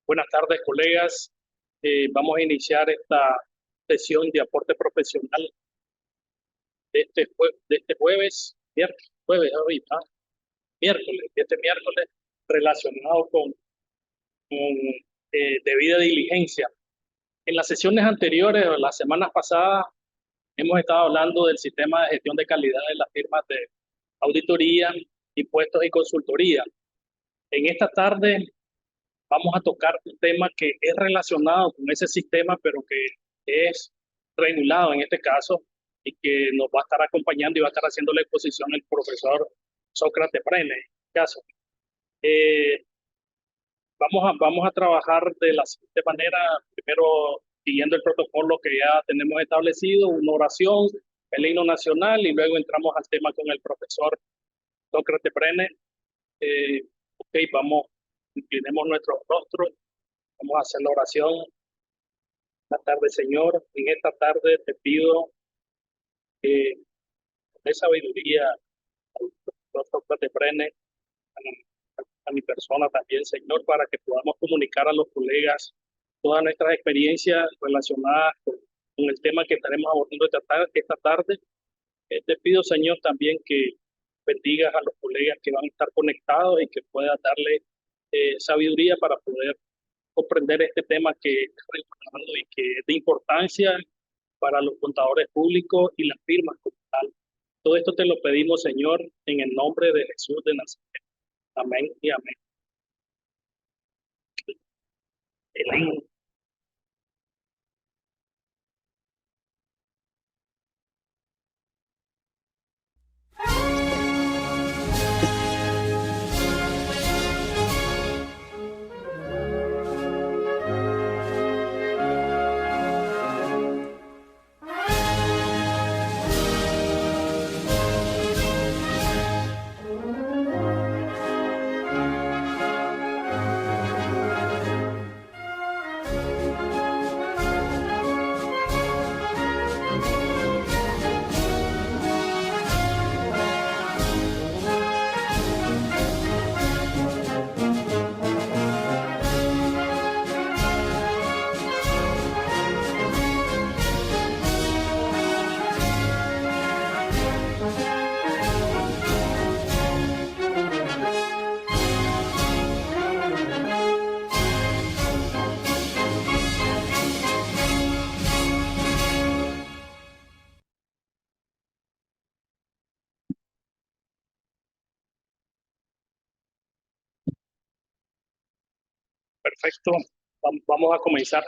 Buenas tardes, colegas. Vamos a iniciar esta sesión de aporte profesional de este jueves, este miércoles, relacionado con debida diligencia. En las sesiones anteriores, o las semanas pasadas, hemos estado hablando del sistema de gestión de calidad de las firmas de auditoría, impuestos y consultoría. En esta tarde vamos a tocar un tema que es relacionado con ese sistema, pero que es regulado en este caso y que nos va a estar acompañando y va a estar haciendo la exposición el profesor Sócrates Prene. En este caso, Eh, vamos a trabajar de la siguiente manera, primero siguiendo el protocolo que ya tenemos establecido, una oración, el himno nacional y luego entramos al tema con el profesor Sócrates Prene. Ok, inclinemos nuestros rostros. Vamos a hacer la oración. Buenas tardes, Señor. En esta tarde te pido que dé sabiduría al doctor de Prene, a mi persona también, Señor, para que podamos comunicar a los colegas todas nuestras experiencias relacionadas con el tema que estaremos abordando esta tarde. Te pido, Señor, también que bendigas a los colegas que van a estar conectados y que puedas darle sabiduría para poder comprender este tema que está relevando y que es de importancia para los contadores públicos y las firmas como tal. Todo esto te lo pedimos, Señor, en el nombre de Jesús de Nazaret. Amén y amén. Elén. Perfecto. Vamos a comenzar.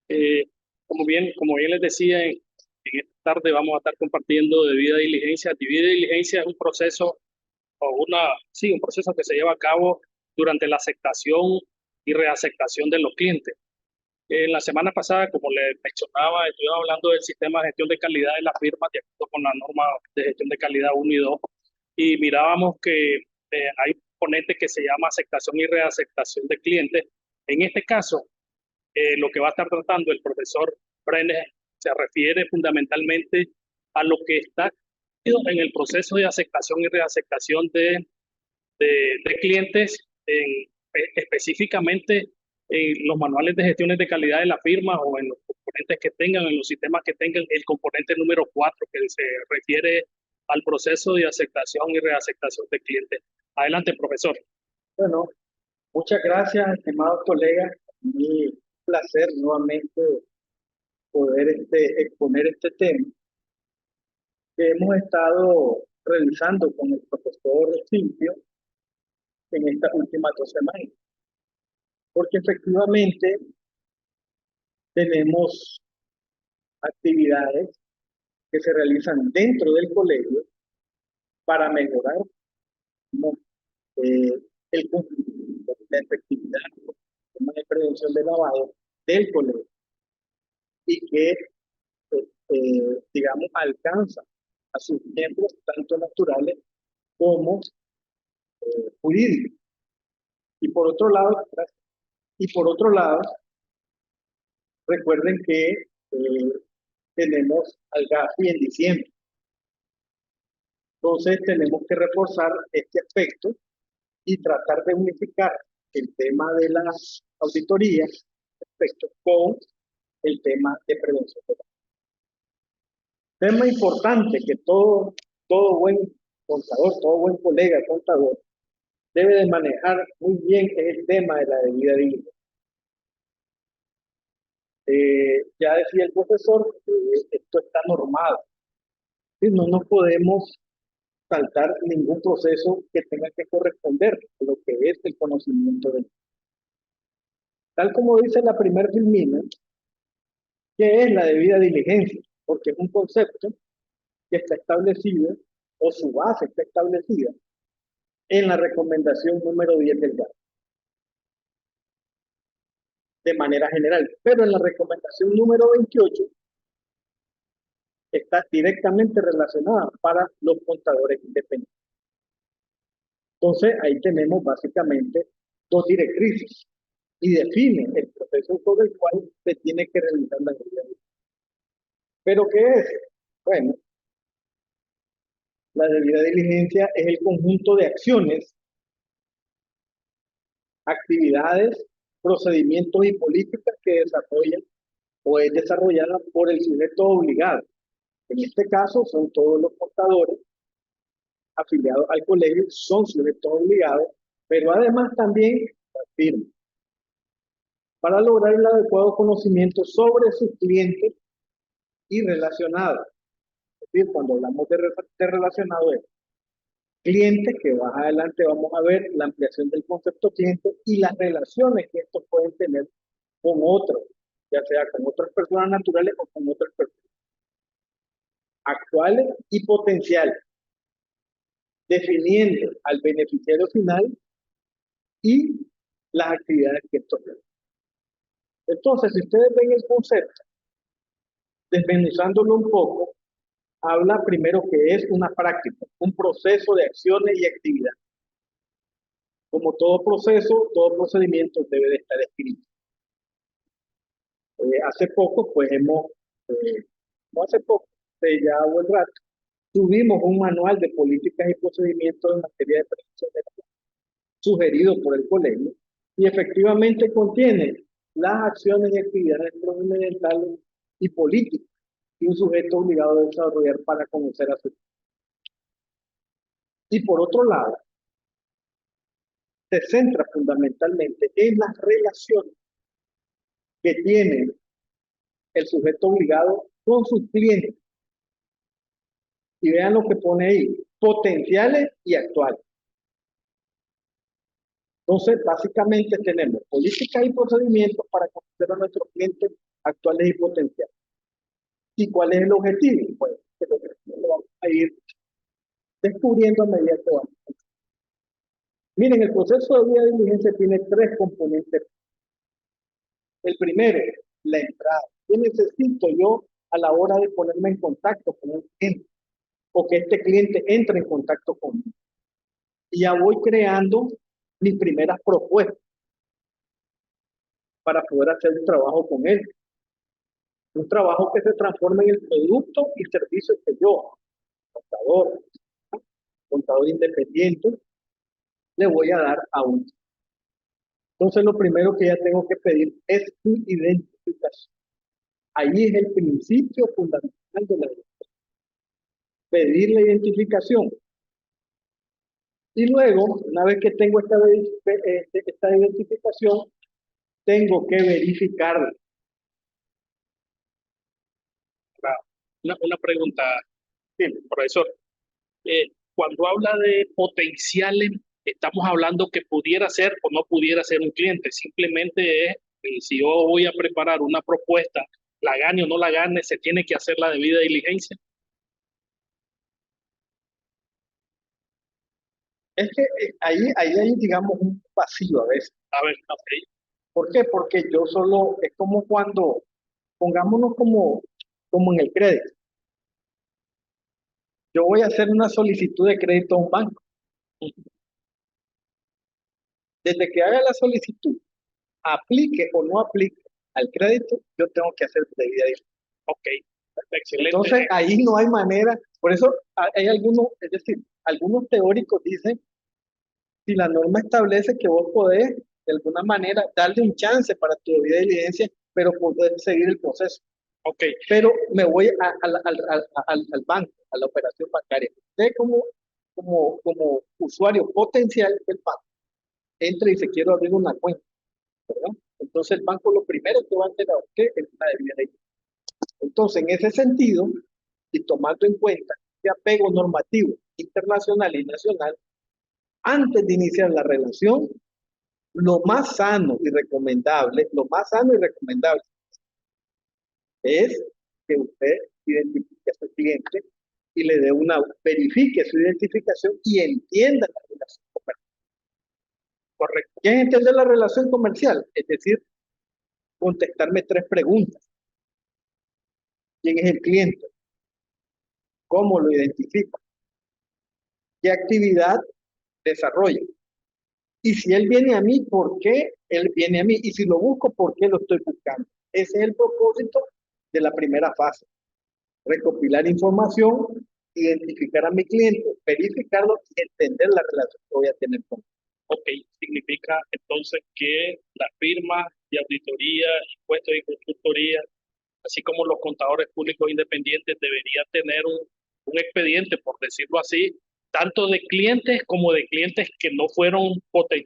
Eh, como bien les decía, en esta tarde vamos a estar compartiendo debida diligencia. Debida diligencia es un proceso un proceso que se lleva a cabo durante la aceptación y reaceptación de los clientes. En la semana pasada, como les mencionaba, estuvimos hablando del sistema de gestión de calidad de las firmas de acuerdo con la norma de gestión de calidad 1 y 2, y mirábamos que hay un componente que se llama aceptación y reaceptación de clientes. En este caso, lo que va a estar tratando el profesor Brenner se refiere fundamentalmente a lo que está en el proceso de aceptación y reaceptación de clientes, específicamente en los manuales de gestiones de calidad de la firma o en los componentes que tengan, en los sistemas que tengan, el componente número 4 que se refiere al proceso de aceptación y reaceptación de clientes. Adelante, profesor. Bueno, muchas gracias, estimados colegas. Mi placer nuevamente poder exponer este tema que hemos estado revisando con el profesor Silvio en estas últimas 2 semanas. Porque efectivamente tenemos actividades que se realizan dentro del colegio para mejorar, ¿no?, el cumplimiento, la efectividad de prevención de lavado del colegio y que, digamos, alcanza a sus miembros tanto naturales como jurídicos. Y por otro lado, recuerden que tenemos al GAFI en diciembre. Entonces tenemos que reforzar este aspecto y tratar de unificar el tema de las auditorías respecto con el tema de prevención. Tema importante que todo buen contador, todo buen colega contador debe de manejar muy bien es el tema de la debida diligencia. Ya decía el profesor, esto está normado. ¿Sí? No nos podemos saltar ningún proceso que tenga que corresponder a lo que es el conocimiento del. Tal como dice la primera filmina, ¿qué es la debida diligencia? Porque es un concepto que está establecido, o su base está establecida, en la recomendación número 10 del GATT, de manera general. Pero en la recomendación número 28 está directamente relacionada para los contadores independientes. Entonces, ahí tenemos básicamente dos directrices y define el proceso sobre el cual se tiene que realizar la debida diligencia. ¿Pero qué es? Bueno, la debida diligencia es el conjunto de acciones, actividades, procedimientos y políticas que desarrollan o es desarrollada por el sujeto obligado. En este caso son todos los contadores afiliados al colegio, son sujetos obligados, pero además también la firma, para lograr el adecuado conocimiento sobre sus clientes y relacionados. Es decir, cuando hablamos de relacionado es clientes, que más adelante vamos a ver la ampliación del concepto cliente y las relaciones que estos pueden tener con otros, ya sea con otras personas naturales o con otras personas actuales y potenciales, definiendo al beneficiario final y las actividades que estos realizan. Entonces, si ustedes ven el concepto, desmenuzándolo un poco, habla primero que es una práctica, un proceso de acciones y actividades. Como todo proceso, todo procedimiento debe de estar escrito. Hace poco, pues no hace poco, ya buen rato, tuvimos un manual de políticas y procedimientos en materia de prevención de la sugerido por el colegio y efectivamente contiene las acciones y actividades procedimentales y políticas que un sujeto obligado a desarrollar para conocer a su. Y por otro lado, se centra fundamentalmente en las relaciones que tiene el sujeto obligado con sus clientes. Y vean lo que pone ahí, potenciales y actuales. Entonces, básicamente tenemos políticas y procedimientos para conocer a nuestros clientes actuales y potenciales. ¿Y cuál es el objetivo? Pues, el objetivo lo vamos a ir descubriendo a medida que vamos. Miren, el proceso de debida diligencia tiene tres componentes. El primero, la entrada. ¿Qué necesito yo a la hora de ponerme en contacto con un cliente? O que este cliente entre en contacto conmigo. Y ya voy creando mis primeras propuestas para poder hacer un trabajo con él. Un trabajo que se transforme en el producto y servicio que yo, contador independiente, le voy a dar a uno. Entonces, lo primero que ya tengo que pedir es su identificación. Ahí es el principio fundamental de la identificación. Pedir la identificación. Y luego, una vez que tengo esta identificación, tengo que verificarla. Una pregunta, profesor. Cuando habla de potenciales, estamos hablando que pudiera ser o no pudiera ser un cliente. Simplemente es, si yo voy a preparar una propuesta, la gane o no la gane, se tiene que hacer la debida diligencia. Es que ahí hay, digamos, un vacío a veces. A ver, okay. ¿Por qué? Porque yo solo, es como cuando, pongámonos como en el crédito. Yo voy a hacer una solicitud de crédito a un banco. Desde que haga la solicitud, aplique o no aplique al crédito, yo tengo que hacer debida diligencia. Ok, excelente. Entonces, ahí no hay manera. Por eso hay algunos, es decir, algunos teóricos dicen, si la norma establece que vos podés de alguna manera, darle un chance para tu debida diligencia, pero poder seguir el proceso. Ok, Pero me voy al banco, a la operación bancaria. Usted como usuario potencial del banco, entra y dice, quiero abrir una cuenta, ¿verdad? Entonces el banco lo primero que va a hacer a usted es una debida diligencia. Entonces, en ese sentido, y tomando en cuenta este apego normativo internacional y nacional, antes de iniciar la relación, lo más sano y recomendable es que usted identifique a su cliente y le dé verifique su identificación y entienda la relación comercial. Correcto. ¿Qué es entender la relación comercial? Es decir, contestarme 3 preguntas. ¿Quién es el cliente? ¿Cómo lo identifica? ¿Qué actividad desarrolla? Y si él viene a mí, ¿por qué él viene a mí? Y si lo busco, ¿por qué lo estoy buscando? Ese es el propósito de la primera fase. Recopilar información, identificar a mi cliente, verificarlo y entender la relación que voy a tener con él. ok, significa entonces que las firmas de auditoría, impuestos y consultoría, así como los contadores públicos independientes, deberían tener un expediente, por decirlo así, tanto de clientes como de clientes que no fueron,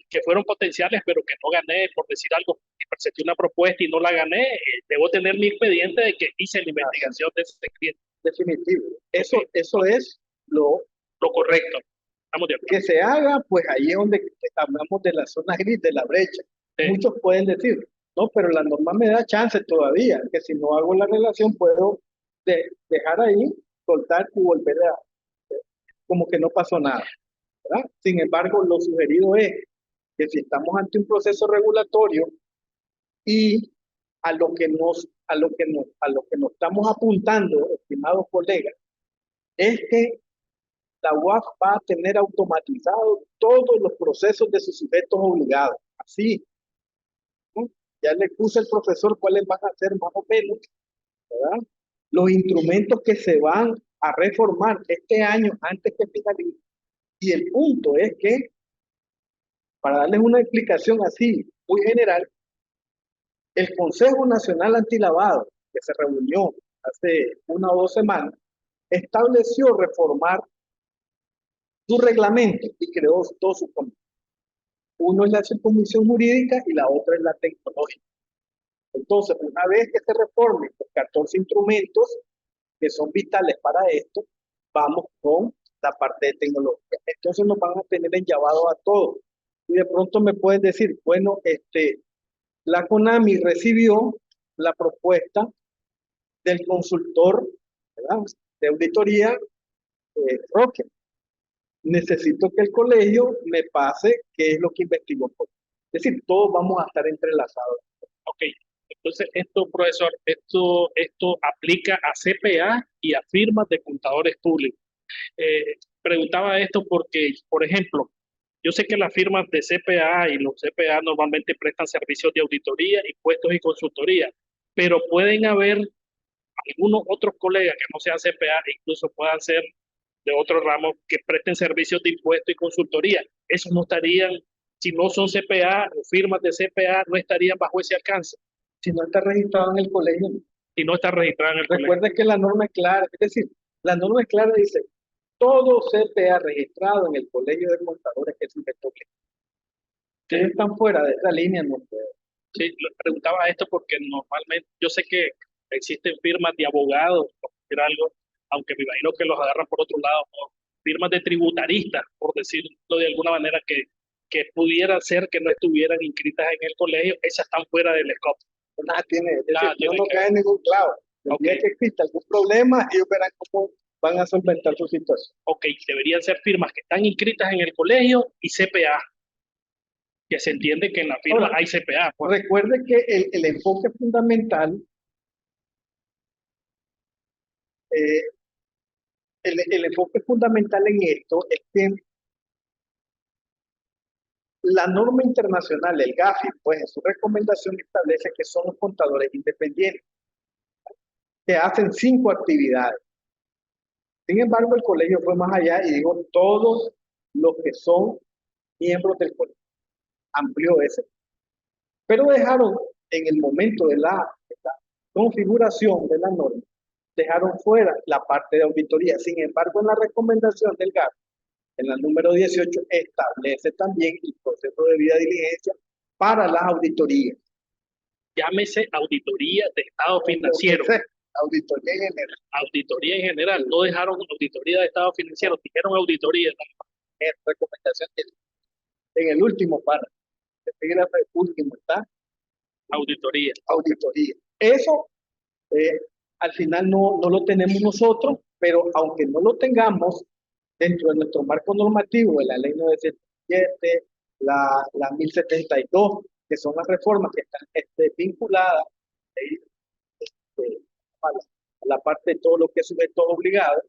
que fueron potenciales, pero que no gané, por decir algo, si presenté una propuesta y no la gané, debo tener mi expediente de que hice la investigación de ese cliente. Definitivo. Eso, Okay. eso es lo correcto. Estamos de acuerdo. Que se haga, pues ahí es donde hablamos de la zona gris, de la brecha. Sí. Muchos pueden decir, no, pero la norma me da chance todavía, que si no hago la relación puedo dejar ahí, soltar y volver como que no pasó nada, ¿verdad? Sin embargo, lo sugerido es que si estamos ante un proceso regulatorio y a lo que nos estamos apuntando, estimados colegas, es que la UAF va a tener automatizados todos los procesos de sus sujetos obligados. Así, ¿no? Ya le puse al profesor cuáles van a ser más o menos, ¿verdad? Los instrumentos que se van a reformar este año antes que finalice. Y el punto es que, para darles una explicación así, muy general, el Consejo Nacional Antilavado, que se reunió hace 1 o 2 semanas, estableció reformar su reglamento y creó 2 subcomisiones. Uno es la subcomisión jurídica y la otra es la tecnológica. Entonces, una vez que se reformen los 14 instrumentos que son vitales para esto, vamos con la parte de tecnología. Entonces nos van a tener enllavado a todos. Y de pronto me pueden decir, bueno, la CONAMI recibió la propuesta del consultor, ¿verdad?, de auditoría, Roque. Necesito que el colegio me pase qué es lo que investigó. Es decir, todos vamos a estar entrelazados. Ok, entonces esto, profesor, esto aplica a CPA y a firmas de contadores públicos. Preguntaba esto porque, por ejemplo, yo sé que las firmas de CPA y los CPA normalmente prestan servicios de auditoría, impuestos y consultoría, pero pueden haber algunos otros colegas que no sean CPA e incluso puedan ser de otros ramos que presten servicios de impuestos y consultoría. Esos no estarían, si no son CPA o firmas de CPA, no estarían bajo ese alcance. Si no está registrado en el colegio. Si no está registrado en el colegio. Recuerde que la norma es clara, es decir, la norma es clara, dice, todo CPA registrado en el colegio de contadores que es sujeto que ellos están fuera de esa línea, no puede. Sí, le preguntaba esto porque normalmente, yo sé que existen firmas de abogados, por decir algo, aunque me imagino que los agarran por otro lado, ¿no? Firmas de tributaristas, por decirlo de alguna manera, que pudiera ser que no estuvieran inscritas en el colegio, esas están fuera del scope. Nada tiene, es decir, no cae en ningún clavo. El día que exista algún problema, ellos verán cómo van a solventar su situación. Ok, deberían ser firmas que están inscritas en el colegio y CPA, que se entiende que en la firma hay CPA. Pues. Recuerde que el enfoque fundamental, el enfoque fundamental en esto es que la norma internacional, el GAFI, pues en su recomendación establece que son los contadores independientes, que hacen 5 actividades. Sin embargo, el colegio fue más allá y dijo todos los que son miembros del colegio. Amplió ese. pero dejaron en el momento de la configuración de la norma, dejaron fuera la parte de auditoría. Sin embargo, en la recomendación del GAP, en la número 18, establece también el proceso de debida diligencia para las auditorías. Llámese auditoría de estado financiero. Auditoría en general. Auditoría en general. No dejaron auditoría de estado financiero, dijeron auditoría. En recomendación en el último párrafo, el último está auditoría. Auditoría. Eso al final no lo tenemos nosotros, pero aunque no lo tengamos dentro de nuestro marco normativo de la ley 977, la 1072, que son las reformas que están vinculadas a la parte de todo lo que es sujeto obligado,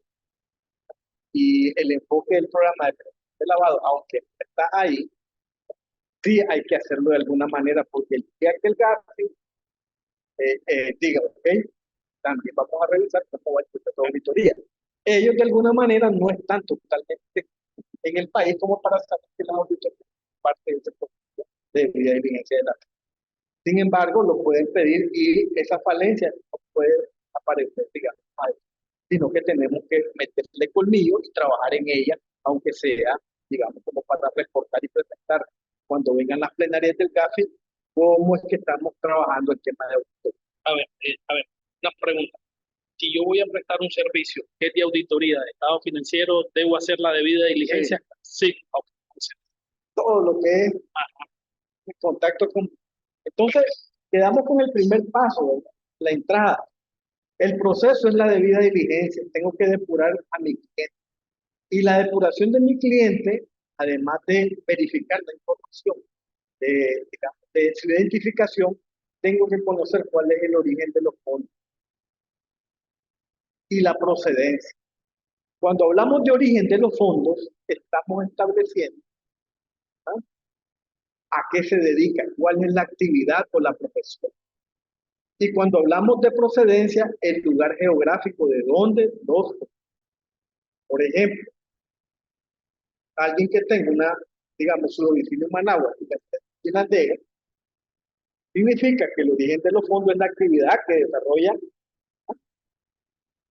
y el enfoque del programa de lavado, aunque está ahí, sí hay que hacerlo de alguna manera, porque el día que el GAFI diga, ok, también vamos a revisar cómo va el proceso de auditoría. Ellos de alguna manera no están totalmente en el país como para saber que las auditorías son parte de ese proceso de debida diligencia de la ley. Sin embargo, lo pueden pedir y esa falencia no puede aparecer, digamos, sino que tenemos que meterle colmillo y trabajar en ella, aunque sea, digamos, como para reportar y presentar cuando vengan las plenarias del GAFI, cómo es que estamos trabajando el tema de auditoría. A ver, una pregunta. Si yo voy a prestar un servicio que es de auditoría de estado financiero, ¿debo hacer la debida diligencia? Sí. Todo lo que es en contacto con... Entonces, quedamos con el primer paso, ¿verdad? La entrada. El proceso es la debida diligencia. Tengo que depurar a mi cliente. Y la depuración de mi cliente, además de verificar la información de su identificación, tengo que conocer cuál es el origen de los fondos y la procedencia. Cuando hablamos de origen de los fondos, estamos estableciendo, ¿ah?, a qué se dedica, cuál es la actividad o la profesión. Y cuando hablamos de procedencia, el lugar geográfico de dónde los... Por ejemplo, alguien que tenga digamos, su domicilio en Managua y la Chinandega, significa que el origen de los fondos es la actividad que desarrolla,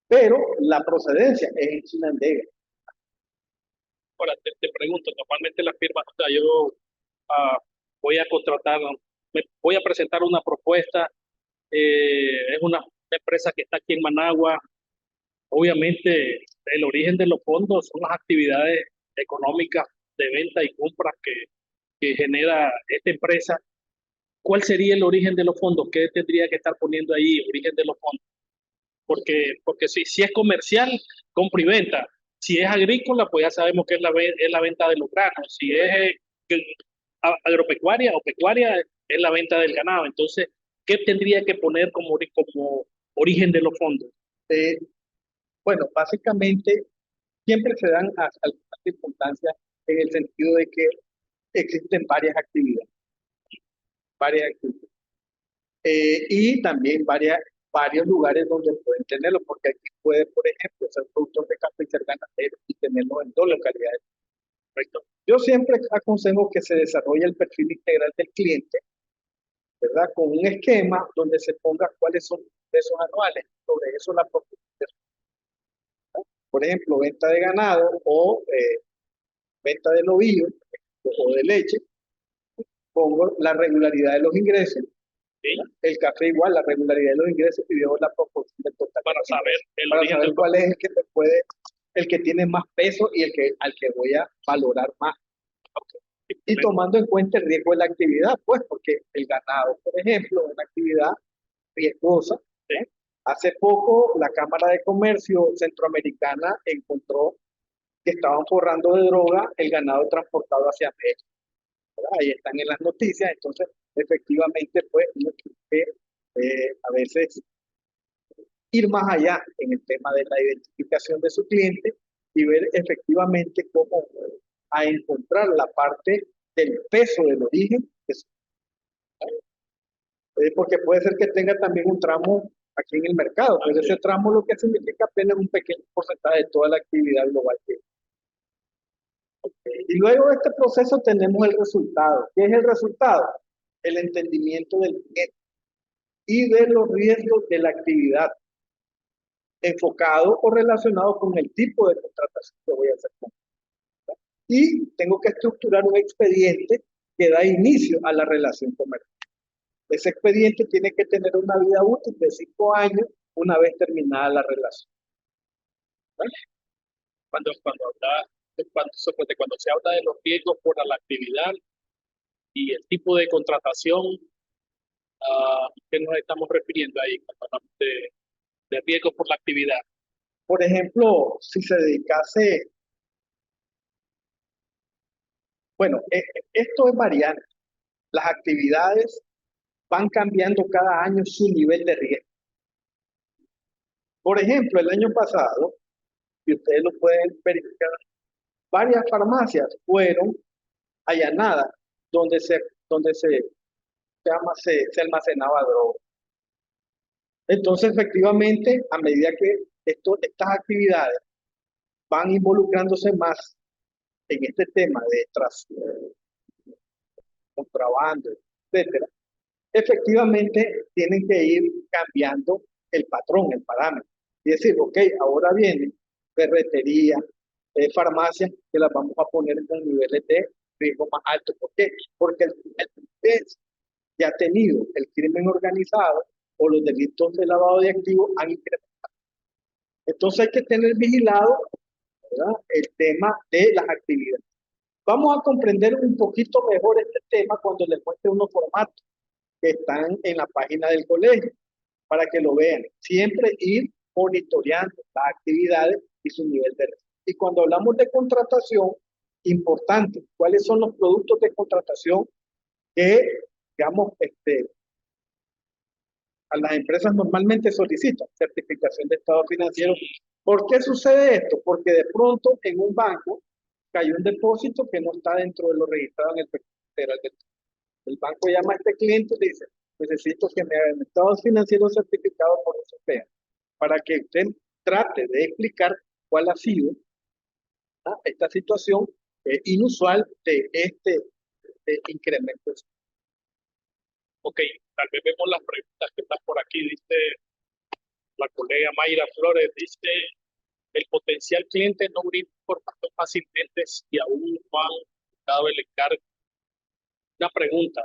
pero la procedencia es en Chinandega. Ahora, te pregunto, normalmente las firmas, o sea, yo voy a contratar, voy a presentar una propuesta, es una empresa que está aquí en Managua. Obviamente, el origen de los fondos son las actividades económicas de venta y compra que genera esta empresa. ¿Cuál sería el origen de los fondos? ¿Qué tendría que estar poniendo ahí, origen de los fondos? Porque si es comercial, compra y venta. Si es agrícola, pues ya sabemos que es la venta de los granos. Si es agropecuaria o pecuaria, es la venta del ganado. Entonces, ¿qué tendría que poner como origen de los fondos? Bueno, básicamente siempre se dan algunas circunstancias en el sentido de que existen varias actividades. Y también varios lugares donde pueden tenerlo, porque aquí puede, por ejemplo, ser productor de café y ser ganadero y tenerlo en dos localidades. ¿Correcto? Yo siempre aconsejo que se desarrolle el perfil integral del cliente, ¿verdad? Con un esquema donde se ponga cuáles son los ingresos anuales, sobre eso la propuesta. Por ejemplo, venta de ganado o venta de novillo o de leche, pongo la regularidad de los ingresos. ¿Sí? El café igual, la regularidad de los ingresos y veo la proporción del total. Para saber, cuál es el que puede, el que tiene más peso y al que voy a valorar más. Okay. Y tomando en cuenta el riesgo de la actividad, pues, porque el ganado, por ejemplo, es una actividad riesgosa. ¿Sí? Hace poco la Cámara de Comercio Centroamericana encontró que estaban forrando de droga el ganado transportado hacia México. Ahí están en las noticias, entonces efectivamente pues uno tiene que a veces ir más allá en el tema de la identificación de su cliente y ver efectivamente cómo a encontrar la parte del peso del origen de su porque puede ser que tenga también un tramo aquí en el mercado, pero ese tramo lo que significa apenas un pequeño porcentaje de toda la actividad global que okay. Y luego de este proceso tenemos el resultado. ¿Qué es el resultado? el entendimiento del cliente y de los riesgos de la actividad, enfocado o relacionado con el tipo de contratación que voy a hacer. Y tengo que estructurar un expediente que da inicio a la relación comercial. Ese expediente tiene que tener una vida útil de 5 años una vez terminada la relación. ¿Vale? Cuando se habla de los riesgos por la actividad y el tipo de contratación, ¿a qué nos estamos refiriendo ahí cuando hablamos de riesgos por la actividad? Por ejemplo, si se dedicase, bueno, esto es variante. Las actividades van cambiando cada año su nivel de riesgo. Por ejemplo, el año pasado, y ustedes lo pueden verificar, varias farmacias fueron allanadas donde se almacenaba droga. Entonces, efectivamente, a medida que estas actividades van involucrándose más en este tema de contrabando, etcétera, efectivamente tienen que ir cambiando el patrón, el parámetro. Y decir, ok, ahora viene ferretería, farmacias, que las vamos a poner en niveles de riesgo más alto. ¿Por qué? Porque el país que ha tenido el crimen organizado o los delitos de lavado de activos han incrementado. Entonces hay que tener vigilado, ¿verdad?, el tema de las actividades. Vamos a comprender un poquito mejor este tema cuando les muestre unos formatos que están en la página del colegio, para que lo vean. Siempre ir monitoreando las actividades y su nivel de riesgo. Y cuando hablamos de contratación, importante, ¿cuáles son los productos de contratación que, digamos, a las empresas normalmente solicitan? Certificación de estado financiero. ¿Por qué sucede esto? Porque de pronto en un banco cayó un depósito que no está dentro de lo registrado en el registro federal del Estado. El banco llama a este cliente y le dice, necesito que me hagan estados financieros certificados por SPEA, para que usted trate de explicar cuál ha sido esta situación inusual de este incremento. Ok, tal vez vemos las preguntas que están por aquí. Dice la colega Mayra Flores, dice, el potencial cliente no brinda información fácilmente si aún no han dado el encargo. Una pregunta,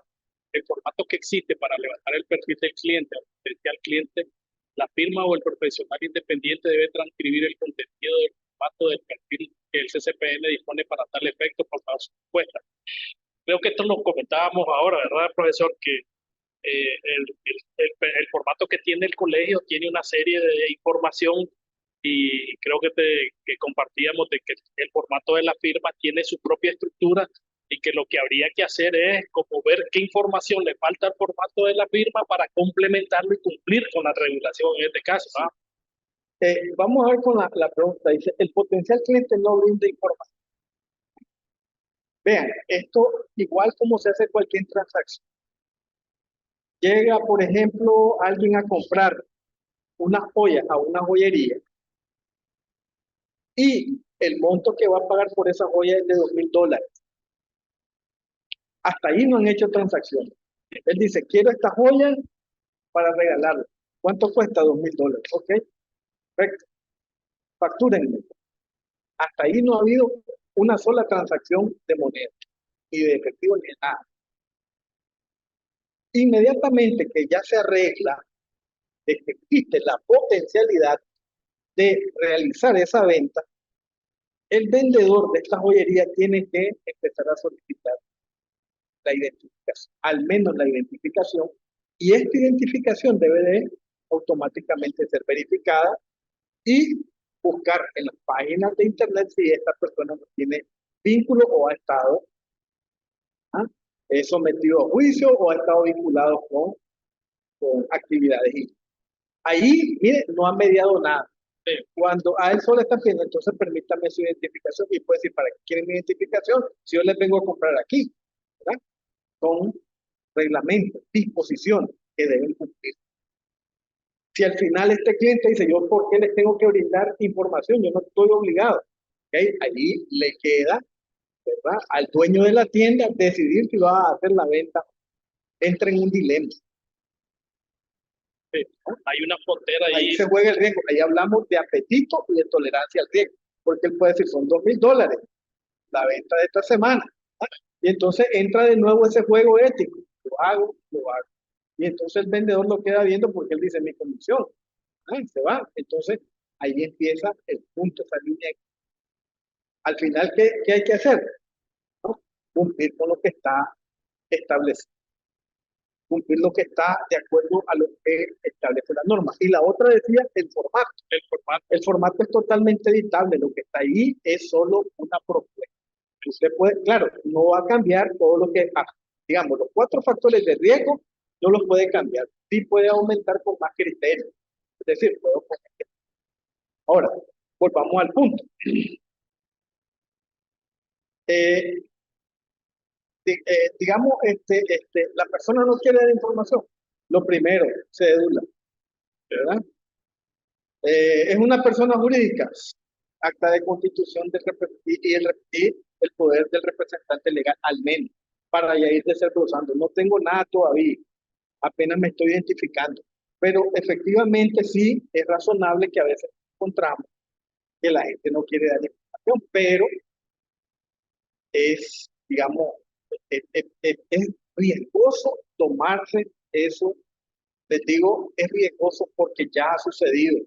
el formato que existe para levantar el perfil del cliente al potencial cliente, la firma o el profesional independiente debe transcribir el contenido del formato del perfil que el CCPM dispone para tal efecto por cada respuesta. Creo que esto lo comentábamos ahora, ¿verdad, profesor? Que el formato que tiene el colegio tiene una serie de información y creo que compartíamos de que el formato de la firma tiene su propia estructura y que lo que habría que hacer es como ver qué información le falta al formato de la firma para complementarlo y cumplir con la regulación en este caso. ¿Ah? Vamos a ver con la pregunta. Dice, el potencial cliente no brinda información. Vean, esto igual como se hace cualquier transacción. Llega, por ejemplo, alguien a comprar unas joyas a una joyería y el monto que va a pagar por esa joya es de $2,000. Hasta ahí no han hecho transacciones. Él dice, quiero esta joya para regalarla. ¿Cuánto cuesta? $2,000. Ok, perfecto. Factúrenme. Hasta ahí no ha habido una sola transacción de moneda, ni de efectivo, ni de nada. Inmediatamente que ya se arregla, de que existe la potencialidad de realizar esa venta, el vendedor de esta joyería tiene que empezar a solicitar la identificación, al menos la identificación, y esta identificación debe de automáticamente ser verificada y buscar en las páginas de internet si esta persona no tiene vínculo o ha estado sometido a juicio o ha estado vinculado con actividades. Ahí, mire, no ha mediado nada. Cuando a él solo está pidiendo, entonces permítame su identificación y puede decir, ¿para qué quieren mi identificación? Si yo les vengo a comprar aquí, ¿verdad? Son reglamentos, disposiciones que deben cumplir. Si al final este cliente dice, yo por qué les tengo que brindar información, yo no estoy obligado, ¿okay? Allí le queda, ¿verdad?, al dueño de la tienda decidir si va a hacer la venta. entra en un dilema. Sí. Hay una frontera Ahí ahí. se juega el riesgo. Ahí hablamos de apetito y de tolerancia al riesgo. Porque él puede decir, son $2,000 la venta de esta semana. ¿Ah? Y entonces entra de nuevo ese juego ético. Lo hago, lo hago. Y entonces el vendedor lo queda viendo porque él dice mi comisión. Ah, se va. Entonces ahí empieza el punto, esa línea. Al final, ¿qué hay que hacer? ¿No? Cumplir con lo que está establecido. Cumplir lo que está de acuerdo a lo que establece la norma. Y la otra decía el formato. El formato es totalmente editable. Lo que está ahí es solo una propuesta. Usted puede, claro, no va a cambiar todo lo que, digamos, los 4 factores de riesgo no los puede cambiar. Sí puede aumentar con más criterios. Es decir, puedo poner. Ahora, volvamos al punto. Eh, digamos, la persona no quiere dar información. Lo primero, cédula, ¿verdad? Es una persona jurídica, acta de constitución y el poder del representante legal, al menos, para ya ir desglosando. No tengo nada todavía, apenas me estoy identificando, pero efectivamente sí es razonable que a veces encontramos que la gente no quiere dar información, pero es, digamos, es riesgoso tomarse eso. Les digo, es riesgoso porque ya ha sucedido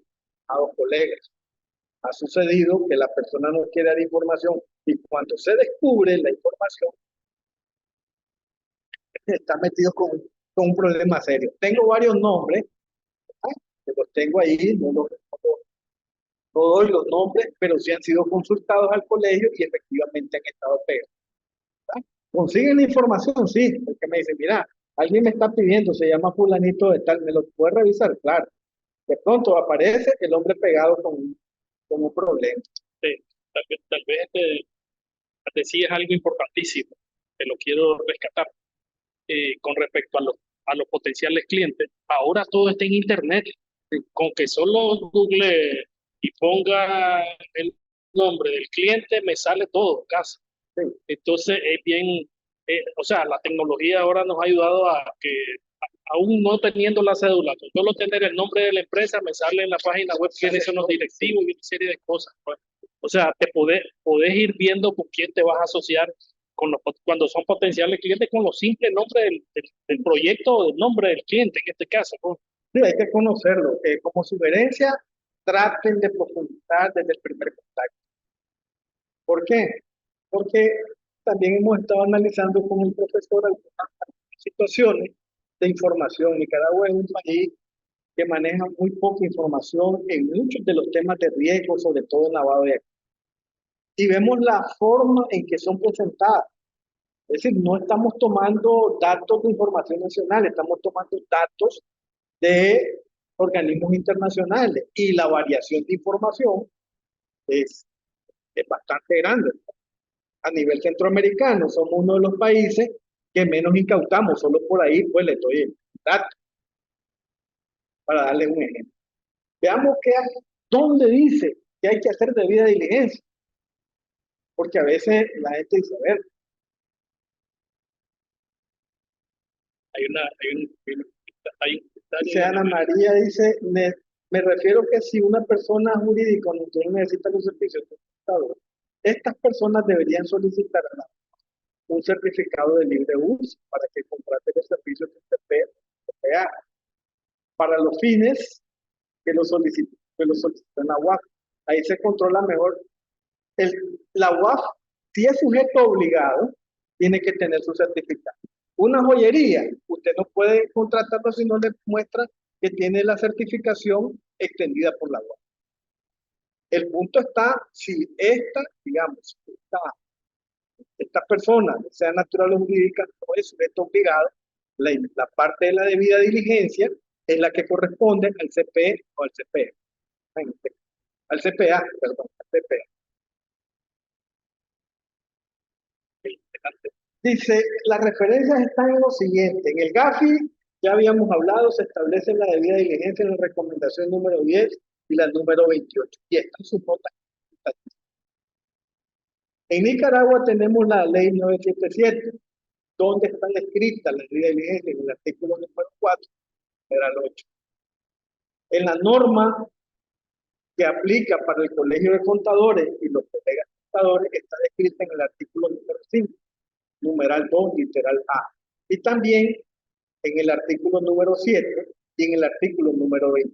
a los colegas. Ha sucedido que la persona no quiere dar información y cuando se descubre la información, está metido con un problema serio. Tengo varios nombres, que los tengo ahí, no doy los nombres, pero sí han sido consultados al colegio y efectivamente han estado pegados. ¿Consiguen la información? Sí, porque me dice, mira, alguien me está pidiendo, se llama fulanito de tal, ¿me lo puede revisar? Claro. De pronto aparece el hombre pegado con un problema. Sí, tal vez decías algo importantísimo, que lo quiero rescatar, con respecto a los potenciales clientes. Ahora todo está en Internet. Con que solo Google y ponga el nombre del cliente, me sale todo, casi. Sí. Entonces es bien, o sea, la tecnología ahora nos ha ayudado a que, aún no teniendo la cédula, con solo tener el nombre de la empresa, me sale en la página web quiénes son los directivos y una serie de cosas, pues. O sea, podés ir viendo con quién te vas a asociar cuando son potenciales clientes, con los simples nombres del proyecto o del nombre del cliente, en este caso, pues. Sí, hay que conocerlo. Como sugerencia, traten de profundizar desde el primer contacto. ¿Por qué? Porque también hemos estado analizando con el profesor algunas situaciones de información. Nicaragua es un país que maneja muy poca información en muchos de los temas de riesgo, sobre todo en lavado de activos. Y vemos la forma en que son presentadas. Es decir, no estamos tomando datos de información nacional, estamos tomando datos de organismos internacionales y la variación de información es, es bastante grande. A nivel centroamericano somos uno de los países que menos incautamos, solo por ahí pues le doy el dato para darle un ejemplo. Veamos dónde dice que hay que hacer debida diligencia, porque a veces la gente dice, a ver, dice Ana María, dice, me refiero que si una persona jurídica o no necesita los servicios del Estado, estas personas deberían solicitar un certificado de libre uso para que contrate los servicios de CPA para los fines que lo solicitan la UAF. Ahí se controla mejor. La UAF, si es sujeto obligado, tiene que tener su certificado. Una joyería, usted no puede contratarlo si no le muestra que tiene la certificación extendida por la UAF. El punto está si digamos, esta persona, sea natural o jurídica, no es sujeto obligado, la parte de la debida diligencia es la que corresponde al CPE o al CPE. Al CPA, perdón, al CPA. Dice, las referencias están en lo siguiente. En el GAFI, ya habíamos hablado, se establece la debida diligencia en la recomendación número 10 y la número 28. Y están sus notas. En Nicaragua tenemos la ley 977, ¿Dónde están escritas las medidas de diligencia? En el artículo número 4, numeral 8. En la norma que aplica para el Colegio de Contadores y los colegas contadores está descrita en el artículo número 5, numeral 2, literal A. Y también en el artículo número 7 y en el artículo número 20.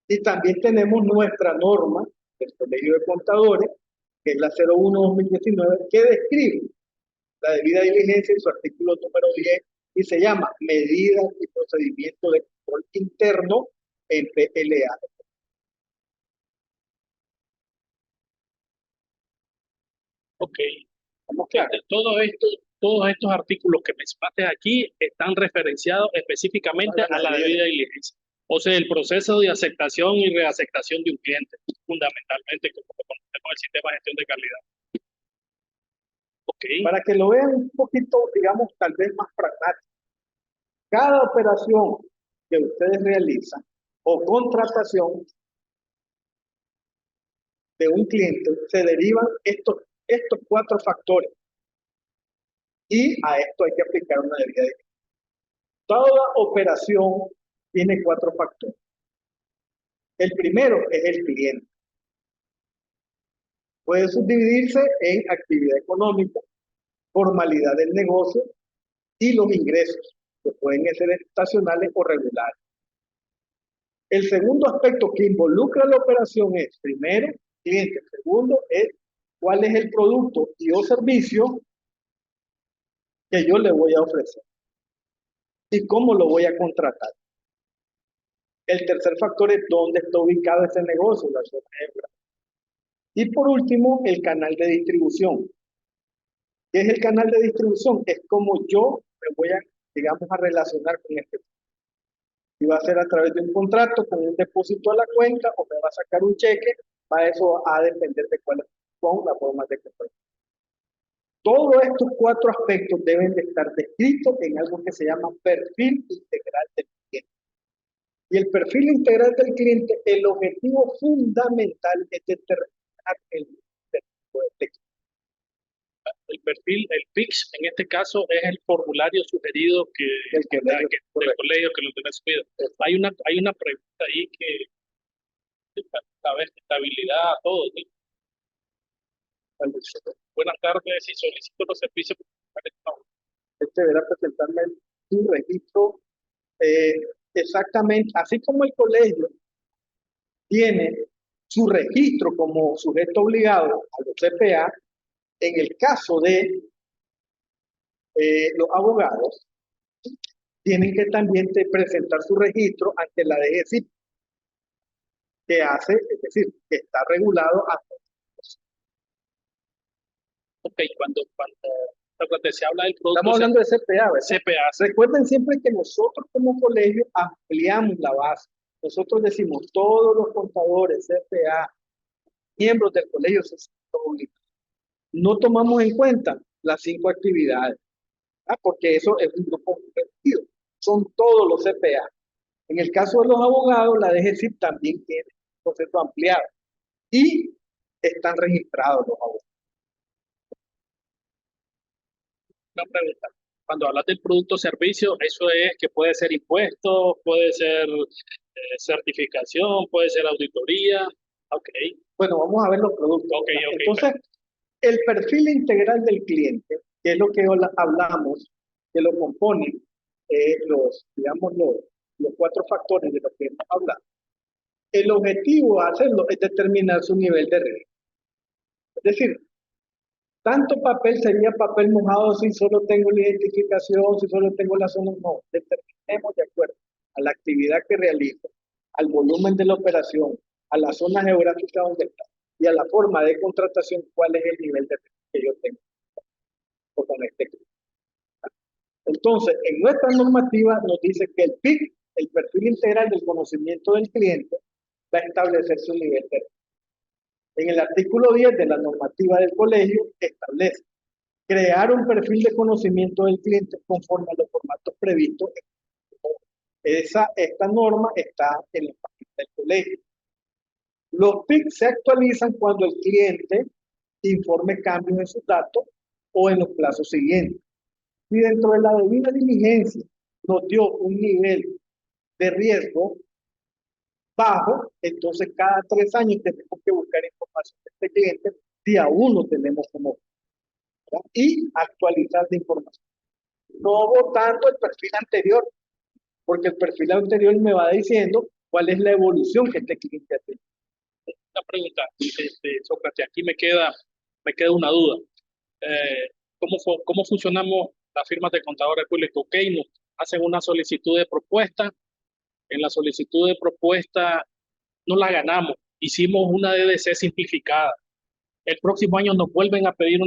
Y también tenemos nuestra norma del Colegio de Contadores, que es la 01-2019, que describe la debida diligencia en su artículo número 10 y se llama Medidas y Procedimientos de Control Interno en PLA. Ok, vamos claro. Todos estos artículos que mencionaste aquí están referenciados específicamente a la debida diligencia. O sea, el proceso de aceptación y reaceptación de un cliente, fundamentalmente, como conocemos el sistema de gestión de calidad. Okay. Para que lo vean un poquito, digamos, tal vez más pragmático. Cada operación que ustedes realizan o contratación de un cliente se derivan estos 4 factores. Y a esto hay que aplicar una debida diligencia. Toda operación tiene 4 factores. El primero es el cliente. Puede subdividirse en actividad económica, formalidad del negocio y los ingresos, que pueden ser estacionales o regulares. El segundo aspecto que involucra la operación es, primero, cliente. Segundo, es cuál es el producto y o servicio que yo le voy a ofrecer y cómo lo voy a contratar. El tercer factor es dónde está ubicado ese negocio, la zona geográfica. Y por último, el canal de distribución. ¿Qué es el canal de distribución? Es como yo me voy a, digamos, a relacionar con este. Si va a ser a través de un contrato, con un depósito a la cuenta, o me va a sacar un cheque, para eso va a depender de cuáles son las formas de comprar. Todos estos 4 aspectos deben de estar descritos en algo que se llama perfil integral del cliente. Y el perfil integral del cliente, el objetivo fundamental es determinar el tipo de texto. El perfil, el PIX, en este caso, es el formulario sugerido del colegio que lo tiene subido. Hay una pregunta ahí que saber estabilidad, todo. ¿Sí? Buenas tardes, si solicito los servicios. Deberá presentarme su registro exactamente, así como el colegio tiene su registro como sujeto obligado a los CPA. En el caso de los abogados, tienen que también presentar su registro ante la DGCIP, que hace, es decir, que está regulado a todos. Ok, cuando se habla del producto... Estamos hablando de CPA, ¿verdad? CPA. Recuerden siempre que nosotros como colegio ampliamos la base. Nosotros decimos, todos los contadores, CPA, miembros del colegio se sienten obligados. No tomamos en cuenta las 5 actividades, porque eso es un grupo competido. Son todos los CPA. En el caso de los abogados, la DGCIP también tiene un proceso ampliado y están registrados los abogados. Una pregunta. Cuando hablas del producto o servicio, eso es que puede ser impuesto, puede ser certificación, puede ser auditoría. Ok. Bueno, vamos a ver los productos. Okay, entonces, el perfil integral del cliente, que es lo que hablamos, que lo componen los 4 factores de los que hemos hablado. El objetivo de hacerlo es determinar su nivel de riesgo. Es decir, tanto papel sería papel mojado si solo tengo la identificación, si solo tengo la zona. No, determinemos de acuerdo a la actividad que realizo, al volumen de la operación, a la zona geográfica donde está y a la forma de contratación, cuál es el nivel de riesgo que yo tengo con este cliente. Entonces, en nuestra normativa nos dice que el PIC, el perfil integral del conocimiento del cliente, va a establecer su nivel de riesgo. En el artículo 10 de la normativa del colegio establece crear un perfil de conocimiento del cliente conforme a los formatos previstos. Esta norma está en la página del colegio. Los PIC se actualizan cuando el cliente informe cambios en sus datos o en los plazos siguientes. Si dentro de la debida diligencia nos dio un nivel de riesgo bajo, entonces cada 3 años tenemos que buscar información de este cliente si aún no tenemos como, ¿verdad? Y actualizar la información. No votando el perfil anterior, porque el perfil anterior me va diciendo cuál es la evolución que este cliente ha tenido. Una pregunta, Sócrates, aquí me queda una duda. ¿Cómo funcionamos las firmas de contadores públicos? Ok, nos hacen una solicitud de propuesta. En la solicitud de propuesta no la ganamos. Hicimos una DDC simplificada. El próximo año nos vuelven a pedir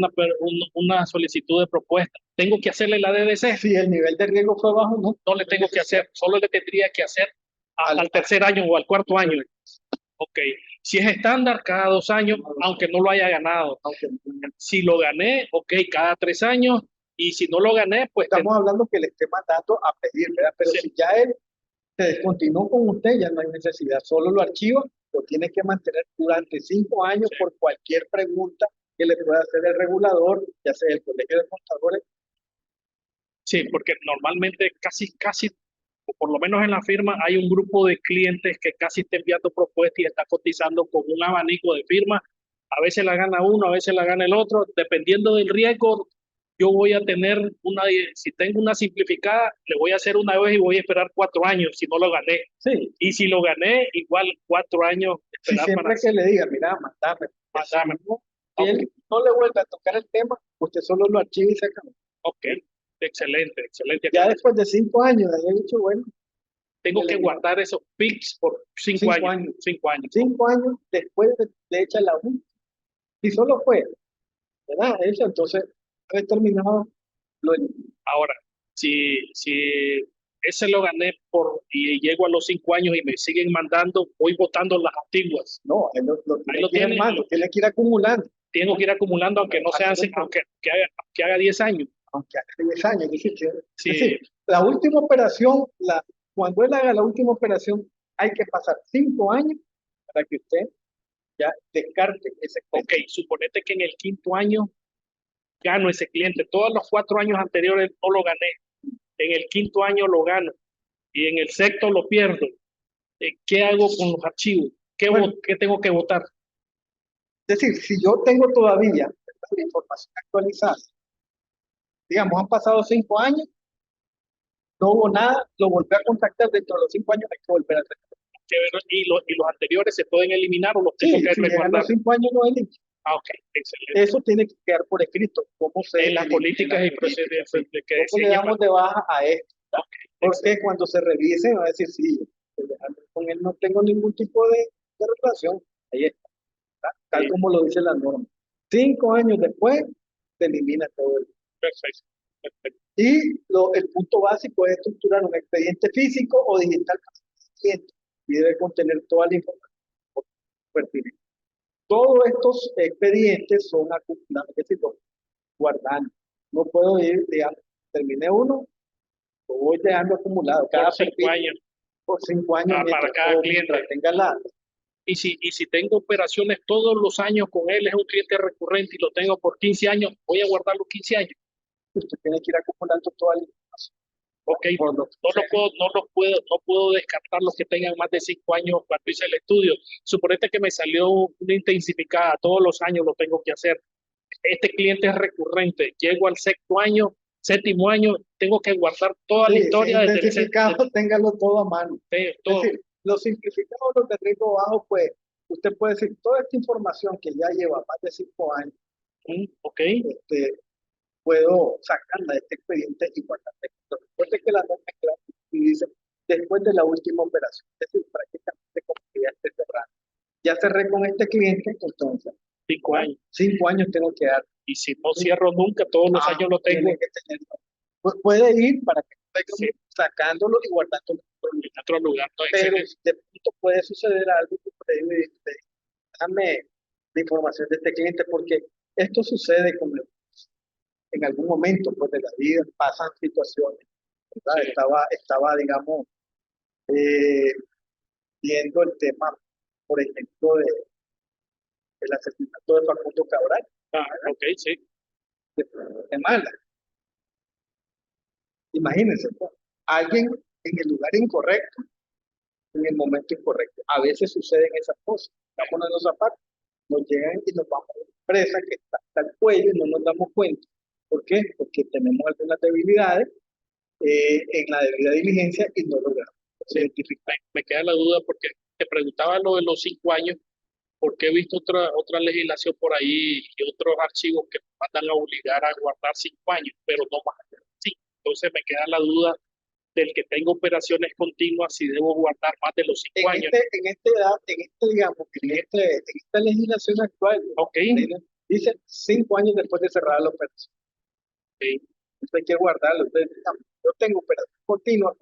una solicitud de propuesta. ¿Tengo que hacerle la DDC? Si el nivel de riesgo fue bajo, no. No le tengo que hacer, solo le tendría que hacer al tercer año o al cuarto año. Ok. Si es estándar, cada 2 años, aunque no lo haya ganado. Si lo gané, ok, cada 3 años. Y si no lo gané, pues estamos hablando que le esté mandando a pedir, ¿verdad? Pero sí, si ya él se descontinuó con usted, ya no hay necesidad. Solo lo archiva, lo tiene que mantener durante 5 años por cualquier pregunta que le pueda hacer el regulador, ya sea el colegio de contadores. Sí, porque normalmente casi, o por lo menos en la firma, hay un grupo de clientes que casi está enviando propuestas y está cotizando con un abanico de firmas. A veces la gana uno, a veces la gana el otro. Dependiendo del riesgo, yo voy a tener si tengo una simplificada, le voy a hacer una vez y voy a esperar 4 años si no lo gané. Sí. Y si lo gané, igual 4 años. Si siempre que le diga, mira, mandame. Si él no le vuelve a tocar el tema, usted solo lo archiva y se acabó. Ok, excelente. Ya después de 5 años, le he dicho, bueno. Tengo que guardar esos pics por 5 años. 5 años. 5 años después de hecha la última. Si solo fue, ¿verdad? Eso, entonces, determinado, lo elimino. Ahora, si ese lo gané y llego a los 5 años y me siguen mandando, voy votando las antiguas. No, él lo tiene tiene que ir acumulando. Tengo que ir acumulando, aunque no sean, aunque haga 10 años. Aunque haga 10 años. Sí. Es decir, la última operación, cuando él haga la última operación, hay que pasar 5 años para que usted ya descarte ese cliente. Ok, suponete que en el 5.º año gano ese cliente. Todos los 4 años anteriores no lo gané. En el 5.º año lo gano. Y en el sexto lo pierdo. ¿Qué hago con los archivos? ¿Qué tengo que votar? Es decir, si yo tengo todavía la información actualizada, digamos, han pasado 5 años, no hubo nada, lo volví a contactar dentro de los 5 años, hay que volver a hacer. ¿Y los anteriores se pueden eliminar o los tengo que recordar? Los 5 años no elimina. Ok, excelente. Eso tiene que quedar por escrito. ¿Cómo se en las políticas y procedimientos que ¿cómo le damos de baja a esto? Okay, porque cuando se revise va a decir, sí, con él no tengo ningún tipo de relación. Ahí está, tal como lo dice la norma. 5 años después, se elimina todo eso. Perfecto. Y el punto básico es estructurar un expediente físico o digital y debe contener toda la información pertinente. Todos estos expedientes son acumulados, es decir, guardando. No puedo ir, digamos, terminé uno, lo voy dejando acumulado. Cada 5 años. Por 5 años. Para cada cliente. Tenga y si tengo operaciones todos los años con él, es un cliente recurrente y lo tengo por 15 años, voy a guardar los 15 años. Usted tiene que ir acumulando toda la información. Ok, no puedo descartar los que tengan más de 5 años cuando hice el estudio. Suponete que me salió una intensificada, todos los años lo tengo que hacer. Este cliente es recurrente, llego al séptimo año, tengo que guardar toda la historia. El certificado, téngalo todo a mano. Todo. Es decir, los simplificados, los de riesgo bajo, pues usted puede decir toda esta información que ya lleva más de 5 años. Ok. Puedo sacarla de este expediente y guardarla. Recuerde que la norma dice después de la última operación, es decir, prácticamente como que ya esté cerrado. Ya cerré con este cliente, entonces 5 años. 5 años tengo que dar. Y si no cierro nunca, todos los años lo tengo. Que tener, pues puede ir para que esté sacándolo y guardándolo en otro lugar. Pero de pronto puede suceder algo que puede dame la información de este cliente, porque esto sucede en algún momento pues, de la vida, pasan situaciones. Sí. Estaba, digamos, viendo el tema, por ejemplo, del asesinato de Facundo Cabral. Ok, sí. De Mala. Imagínense, pues, alguien en el lugar incorrecto, en el momento incorrecto. A veces suceden esas cosas. Estamos en los zapatos, nos llegan y nos vamos a una empresa que está hasta el cuello y no nos damos cuenta. ¿Por qué? Porque tenemos algunas debilidades en la debida diligencia y no logramos identificar. Me queda la duda porque te preguntaba lo de los 5 años, porque he visto otra legislación por ahí y otros archivos que mandan a obligar a guardar 5 años, pero no más de 5. Entonces me queda la duda del que tengo operaciones continuas si debo guardar más de los 5 años. En esta legislación actual, Okay. Dice 5 años después de cerrar la operación. Okay. Usted hay que guardarlo. Yo tengo operación continua,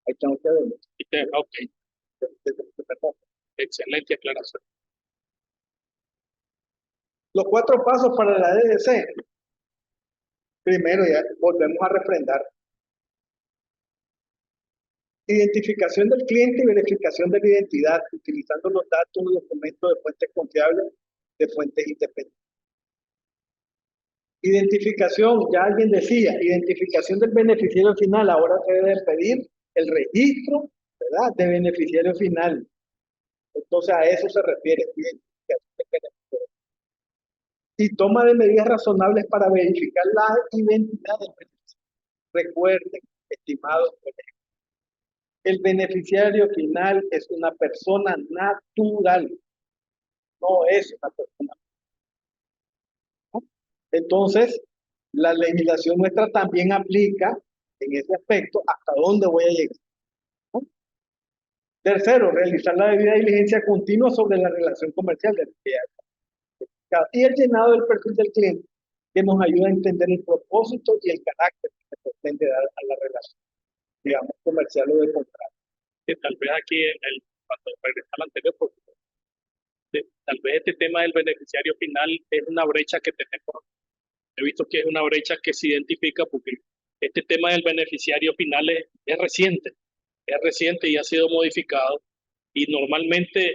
ahí tengo que verlo. Ok. Excelente aclaración. Los 4 pasos para la DDC. Primero, ya volvemos a refrendar. Identificación del cliente y verificación de la identidad, utilizando los datos y documentos de fuentes confiables, de fuentes independientes. Identificación, ya alguien decía, identificación del beneficiario final. Ahora se debe pedir el registro, ¿verdad?, de beneficiario final. Entonces a eso se refiere. Y toma de medidas razonables para verificar la identidad del beneficiario. Recuerden, estimados, el beneficiario final es una persona natural, no es una persona. Entonces, la legislación nuestra también aplica en ese aspecto hasta dónde voy a llegar. Tercero, realizar la debida diligencia continua sobre la relación comercial del cliente y el llenado del perfil del cliente, que nos ayuda a entender el propósito y el carácter que se pretende dar a la relación, digamos, comercial o de contrato. Tal vez aquí, cuando regresa al anterior, porque tal vez este tema del beneficiario final es una brecha que tenemos. He visto que es una brecha que se identifica porque este tema del beneficiario final es reciente y ha sido modificado. Y normalmente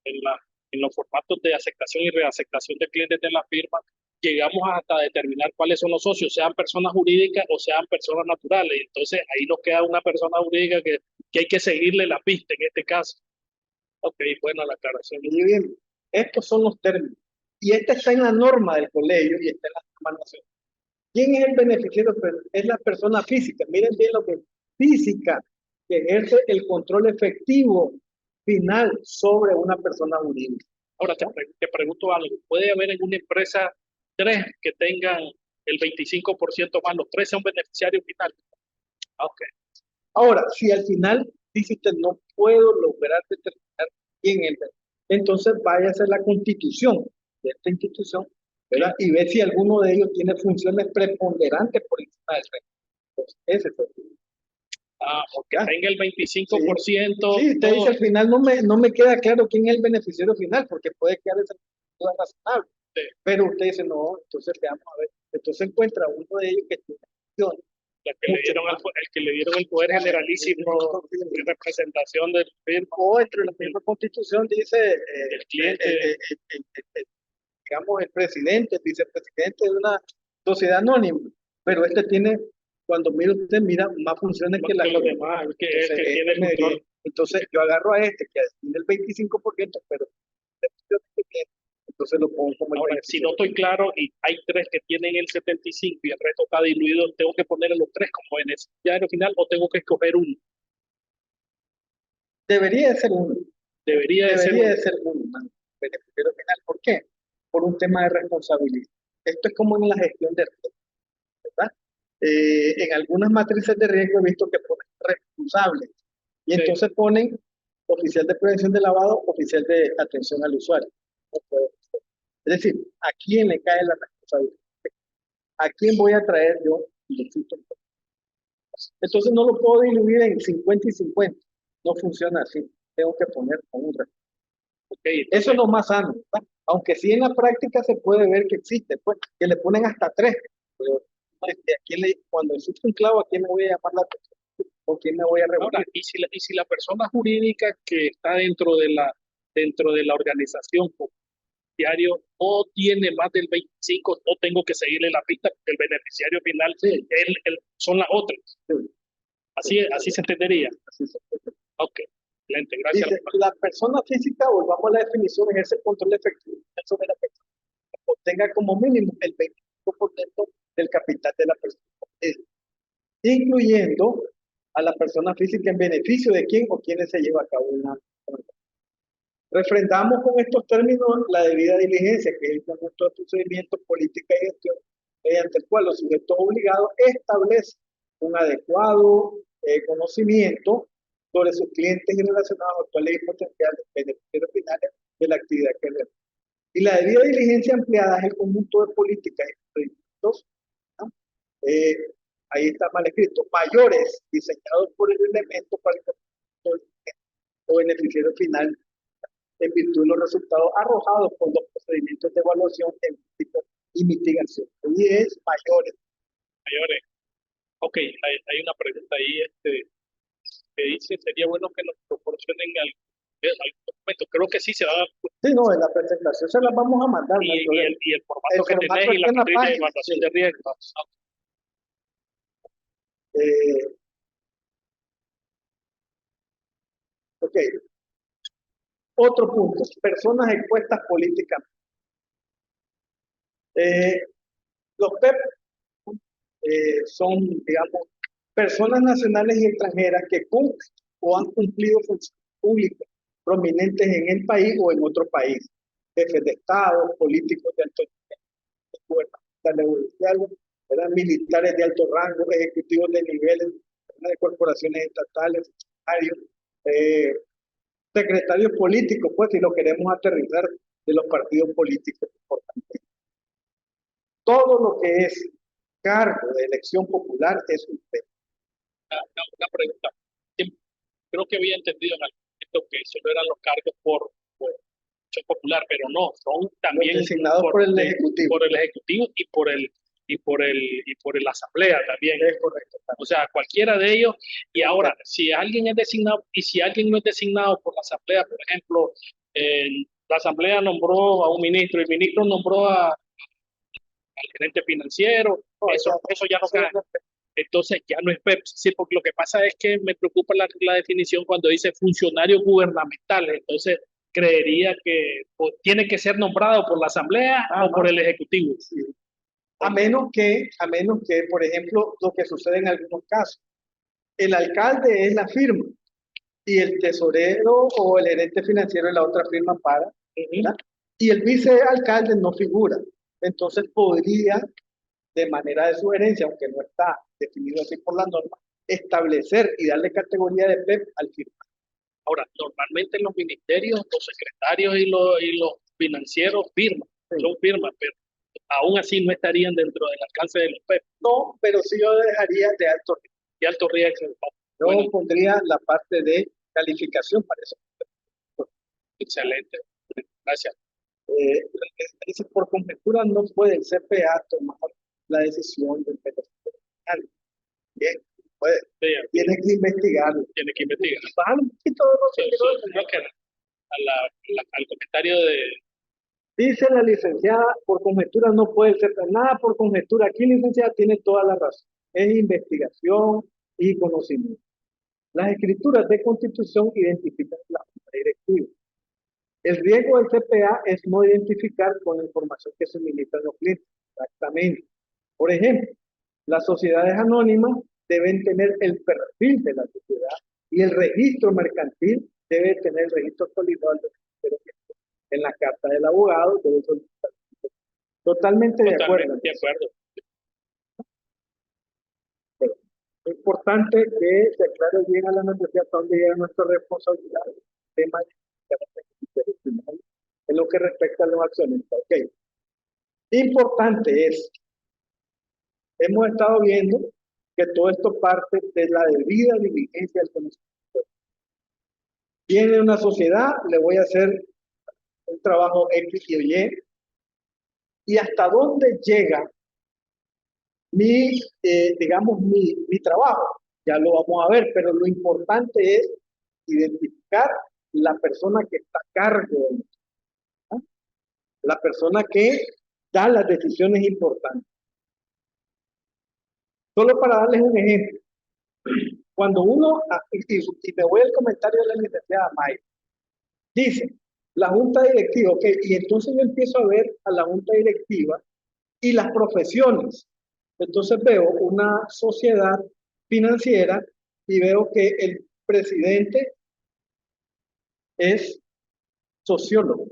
en los formatos de aceptación y reaceptación de clientes de la firma, llegamos hasta determinar cuáles son los socios, sean personas jurídicas o sean personas naturales. Entonces ahí nos queda una persona jurídica que hay que seguirle la pista en este caso. Ok, buena la aclaración. Muy bien, estos son los términos. Y este está en la norma del colegio y está en la norma nacional. ¿Quién es el beneficiario? Es la persona física. Miren bien lo que es física, que ejerce el control efectivo final sobre una persona jurídica. Ahora te pregunto algo. ¿Puede haber en una empresa 3 que tengan el 25% más? Los 3 son beneficiarios finales. Okay. Ahora, si al final dice usted no puedo lograr determinar quién es, entonces vaya a hacer la constitución de esta institución, ¿verdad? Y ve si alguno de ellos tiene funciones preponderantes por encima del resto. Entonces, ese es el... porque tenga el 25%. Sí, usted dice al final no me queda claro quién es el beneficiario final, porque puede quedar esa duda razonable. Sí. Pero usted dice, no, entonces veamos a ver. Entonces encuentra uno de ellos que tiene funciones. El que le dieron el poder generalísimo de representación del firma. O entre la misma constitución dice el cliente, digamos, el presidente, el vicepresidente de una sociedad anónima, pero este tiene, cuando mira usted, mira más funciones que los demás. Entonces yo agarro a este que tiene el 25%, pero entonces lo pongo como... Ahora, si no estoy claro y hay 3 que tienen el 75% y el resto está diluido, ¿tengo que poner a los 3 como beneficiario final o tengo que escoger uno? Debería de ser uno. Debería de ser uno, beneficiario final. ¿Por qué? Por un tema de responsabilidad. Esto es como en la gestión de riesgo, ¿verdad? En algunas matrices de riesgo he visto que ponen responsables y entonces ponen oficial de prevención de lavado, oficial de atención al usuario. No puede ser. Es decir, ¿a quién le cae la responsabilidad? ¿A quién voy a traer yo? Entonces no lo puedo diluir en 50 y 50. No funciona así. Tengo que poner con un responsable. Okay, eso es lo más sano, ¿verdad? Aunque sí en la práctica se puede ver que existe, pues, que le ponen hasta 3. Pero, cuando existe un clavo, ¿a quién me voy a llamar la atención? ¿O quién me voy a reunir? Ahora, y si la persona jurídica que está dentro de la organización beneficiario no tiene más del 25, no tengo que seguirle la pista, porque el beneficiario final Sí, son las otras. sí, Así se entendería. así se puede. Ok, excelente, gracias. Dice, la persona física, volvamos a la definición, es el control efectivo sobre la persona que obtenga como mínimo el 25% del capital de la persona, incluyendo a la persona física en beneficio de quién o quienes se lleva a cabo una transacción. Refrendamos con estos términos la debida diligencia, que es el conjunto de procedimientos, política y gestión, mediante el cual los sujetos obligados establecen un adecuado conocimiento sobre sus clientes y relacionados actuales y potenciales beneficiarios finales de la actividad que realizan. Y la debida diligencia empleada es el conjunto de políticas y procedimientos, ¿no? Ahí está mal escrito, mayores diseñados por el elemento para el o beneficiario final en virtud de los resultados arrojados por los procedimientos de evaluación y mitigación. Y es mayores. Mayores. Ok, hay una pregunta ahí que dice, sería bueno que nos proporcionen algún documento. Creo que sí se va a... Sí, no, en la presentación se las vamos a mandar. Y el formato que tenés y la matriz de evaluación de riesgos. Ok. Otro punto, personas expuestas políticamente. Los PEP son, digamos, personas nacionales y extranjeras que cumplen o han cumplido funciones públicas prominentes en el país o en otro país. Jefes de Estado, políticos de alto nivel, gubernamentales, militares de alto rango, ejecutivos de niveles de corporaciones estatales, secretarios políticos, pues si lo queremos aterrizar, de los partidos políticos importantes. Todo lo que es cargo de elección popular es un tema. Una pregunta. Creo que había entendido en algún momento que solo eran los cargos por elección popular, pero no, son también designados por el Ejecutivo. Por el Ejecutivo y por la Asamblea también. Es correcto. O sea, cualquiera de ellos. Y ahora, si alguien es designado y si alguien no es designado por la Asamblea, por ejemplo, la Asamblea nombró a un ministro y el ministro nombró al gerente financiero, eso ya no cae. Entonces ya no es PEP. Sí, porque lo que pasa es que me preocupa la definición cuando dice funcionarios gubernamentales. Entonces creería que tiene que ser nombrado por la Asamblea o por el Ejecutivo. Sí. A menos que, por ejemplo, lo que sucede en algunos casos, el alcalde es la firma y el tesorero o el gerente financiero es la otra firma para, ¿verdad? Y el vicealcalde no figura. Entonces podría, de manera de sugerencia, aunque no está definido así por la norma, establecer y darle categoría de PEP al firma. Ahora, normalmente en los ministerios, los secretarios y los financieros firman, son firmas, pero aún así no estarían dentro del alcance de los PEP. No, pero sí yo dejaría de alto riesgo. De alto riesgo. Yo pondría la parte de calificación para eso. Excelente. Gracias. Por conjetura no puede el CPA tomar la decisión del beneficiario. Bien, puede. Sí, tiene que investigarlo. Tiene que investigar. Bajar un poquito de al comentario de... Dice la licenciada, por conjetura no puede ser nada por conjetura. Aquí, licenciada, tiene toda la razón. Es investigación y conocimiento. Las escrituras de constitución identifican la junta directiva. El riesgo del CPA es no identificar con la información que suministran los clientes. Exactamente. Por ejemplo, las sociedades anónimas deben tener el perfil de la sociedad y el registro mercantil debe tener el registro actualizado en la carta del abogado. Debe solicitar. Totalmente de acuerdo. De acuerdo. Pero es importante que se aclare bien a la necesidad hasta dónde llega nuestra responsabilidad. El tema en lo que respecta a los accionistas. Okay. Importante es, hemos estado viendo que todo esto parte de la debida diligencia del conocimiento. Viene una sociedad, le voy a hacer un trabajo X y Y, y hasta dónde llega digamos, mi trabajo. Ya lo vamos a ver, pero lo importante es identificar la persona que está a cargo de la persona que da las decisiones importantes. Solo para darles un ejemplo, cuando uno, y me voy al comentario de la licenciada Maya, dice, la junta directiva, ok, y entonces yo empiezo a ver a la junta directiva y las profesiones. Entonces veo una sociedad financiera y veo que el presidente es sociólogo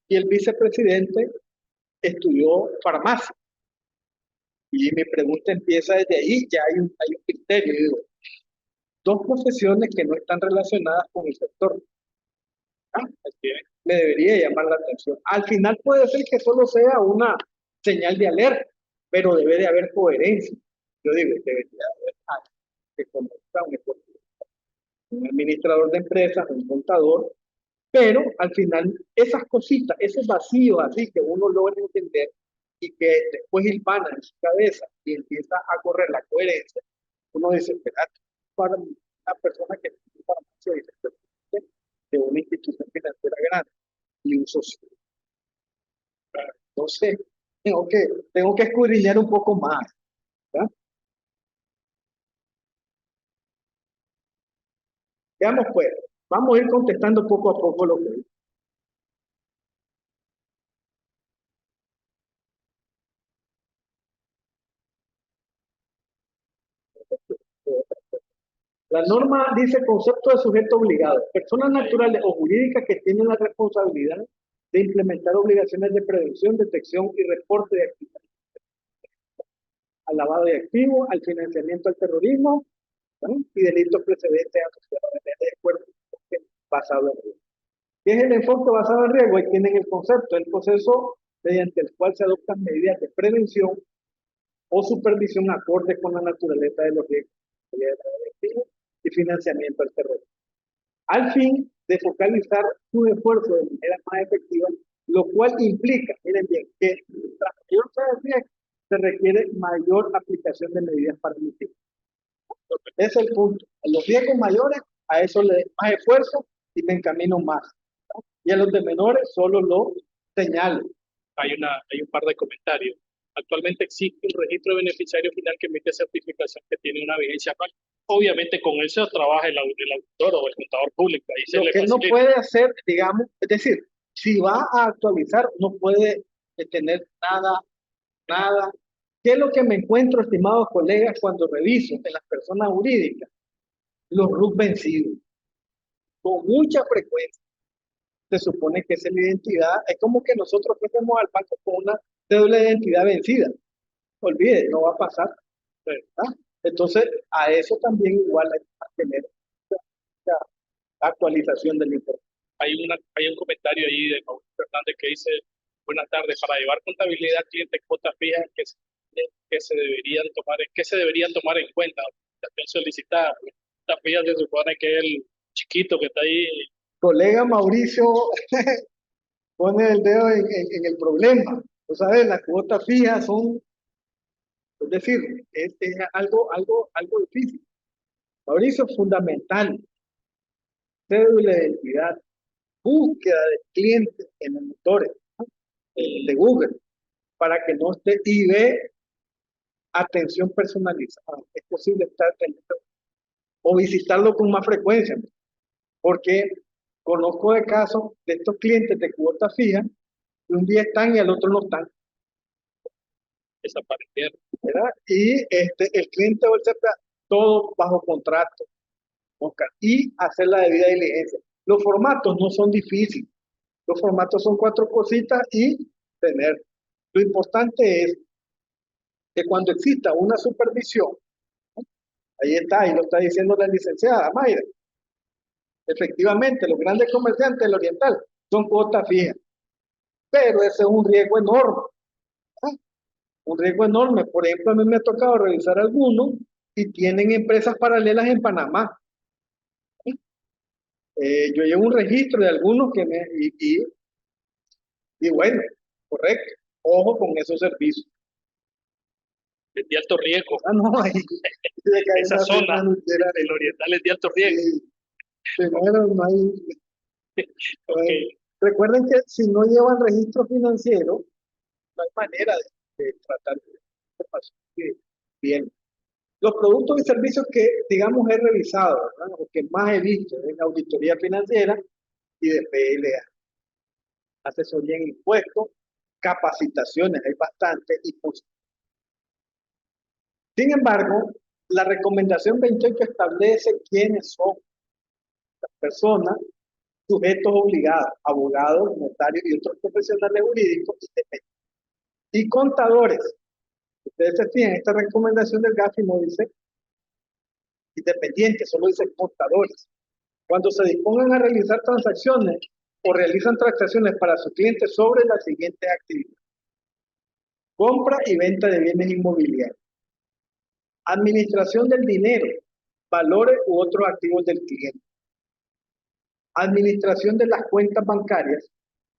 y el vicepresidente estudió farmacia. Y mi pregunta empieza desde ahí, ya hay un criterio. Digo, dos profesiones que no están relacionadas con el sector. Me debería llamar la atención. Al final puede ser que solo sea una señal de alerta, pero debe de haber coherencia. Yo digo, debería haber alguien que conozca un administrador de empresas, un contador, pero al final esas cositas, esos vacíos así que uno logra entender y que después hilvana en su cabeza y empieza a correr la coherencia, uno dice, espérate, para una persona que tiene farmacia de una institución financiera grande y un socio. Entonces, tengo que escudriñar un poco más. ¿Verdad? Veamos pues, vamos a ir contestando poco a poco lo que la norma dice concepto de sujeto obligado. Personas naturales o jurídicas que tienen la responsabilidad de implementar obligaciones de prevención, detección y reporte de actividades al lavado de activos, al financiamiento al terrorismo, ¿no? Y delitos precedentes asociados de acuerdo basado en riesgo. ¿Qué es el enfoque basado en riesgo? Ahí tienen el concepto, el proceso mediante el cual se adoptan medidas de prevención o supervisión acorde con la naturaleza de los riesgos y financiamiento al terrorismo, al fin de focalizar sus esfuerzos de manera más efectiva, lo cual implica, miren bien, que tras mayor sea el riesgo, se requiere mayor aplicación de medidas para mitigar. Ese es el punto. A los riesgos mayores, a eso le doy más esfuerzo y me encamino más. ¿No? Y a los de menores solo lo señalo. Hay un par de comentarios. Actualmente existe un registro de beneficiario final que emite certificación que tiene una vigencia anual. Obviamente con eso trabaja el auditor o el contador público. Ahí se lo le que no puede hacer, digamos, es decir, si va a actualizar, no puede tener nada. ¿Qué es lo que me encuentro, estimados colegas, cuando reviso en las personas jurídicas? Los RUC vencidos. Con mucha frecuencia. Se supone que esa es la identidad. Es como que nosotros fuésemos al banco con una cédula de identidad vencida. Olvide, no va a pasar. ¿Verdad? Entonces, a eso también igual hay que tener la actualización del informe. Hay un comentario ahí de Mauricio Fernández que dice, buenas tardes, para llevar contabilidad cliente cuotas fijas que se deberían tomar en cuenta. Solicitar cuotas fijas se supone que el chiquito que está ahí. Colega Mauricio pone el dedo en el problema. Tú sabes, las cuotas fijas son, es decir, es algo difícil. Mauricio, fundamental. Cédula de identidad, búsqueda de clientes en los motores, ¿no? De Google, para que no esté y ve atención personalizada. Es posible estar atendiendo o visitarlo con más frecuencia, porque conozco de casos de estos clientes de cuota fija, que un día están y al otro no están. Desaparecieron. ¿Verdad? Y el cliente o el CPA, todo bajo contrato, Oscar, y hacer la debida diligencia. Los formatos no son difíciles. Los formatos son 4 cositas y tener. Lo importante es que cuando exista una supervisión, ¿no? Ahí está, ahí lo está diciendo la licenciada Mayra. Efectivamente, los grandes comerciantes del Oriental son cuotas fijas, pero ese es un riesgo enorme. ¿Eh? Un riesgo enorme. Por ejemplo, a mí me ha tocado revisar algunos y tienen empresas paralelas en Panamá. Yo llevo un registro de algunos que y bueno, correcto, ojo con esos servicios. Es de alto riesgo. Ah, no, ahí, esa zona del Oriental es de alto riesgo. Sí, primero no hay, Okay. Recuerden que si no llevan registro financiero, no hay manera de tratar de pasar bien. Los productos y servicios que, digamos, he revisado, ¿verdad? O que más he visto en auditoría financiera y de PLA, asesoría en impuestos, capacitaciones, hay bastante, y cursos. Sin embargo, la recomendación 28 establece quiénes son las personas sujetos obligados, abogados, notarios y otros profesionales jurídicos y contadores. Ustedes se fijan, esta recomendación del GAFI no dice independientes, solo dice contadores. Cuando se dispongan a realizar transacciones o realizan transacciones para sus clientes sobre las siguientes actividades: compra y venta de bienes inmobiliarios, administración del dinero, valores u otros activos del cliente, administración de las cuentas bancarias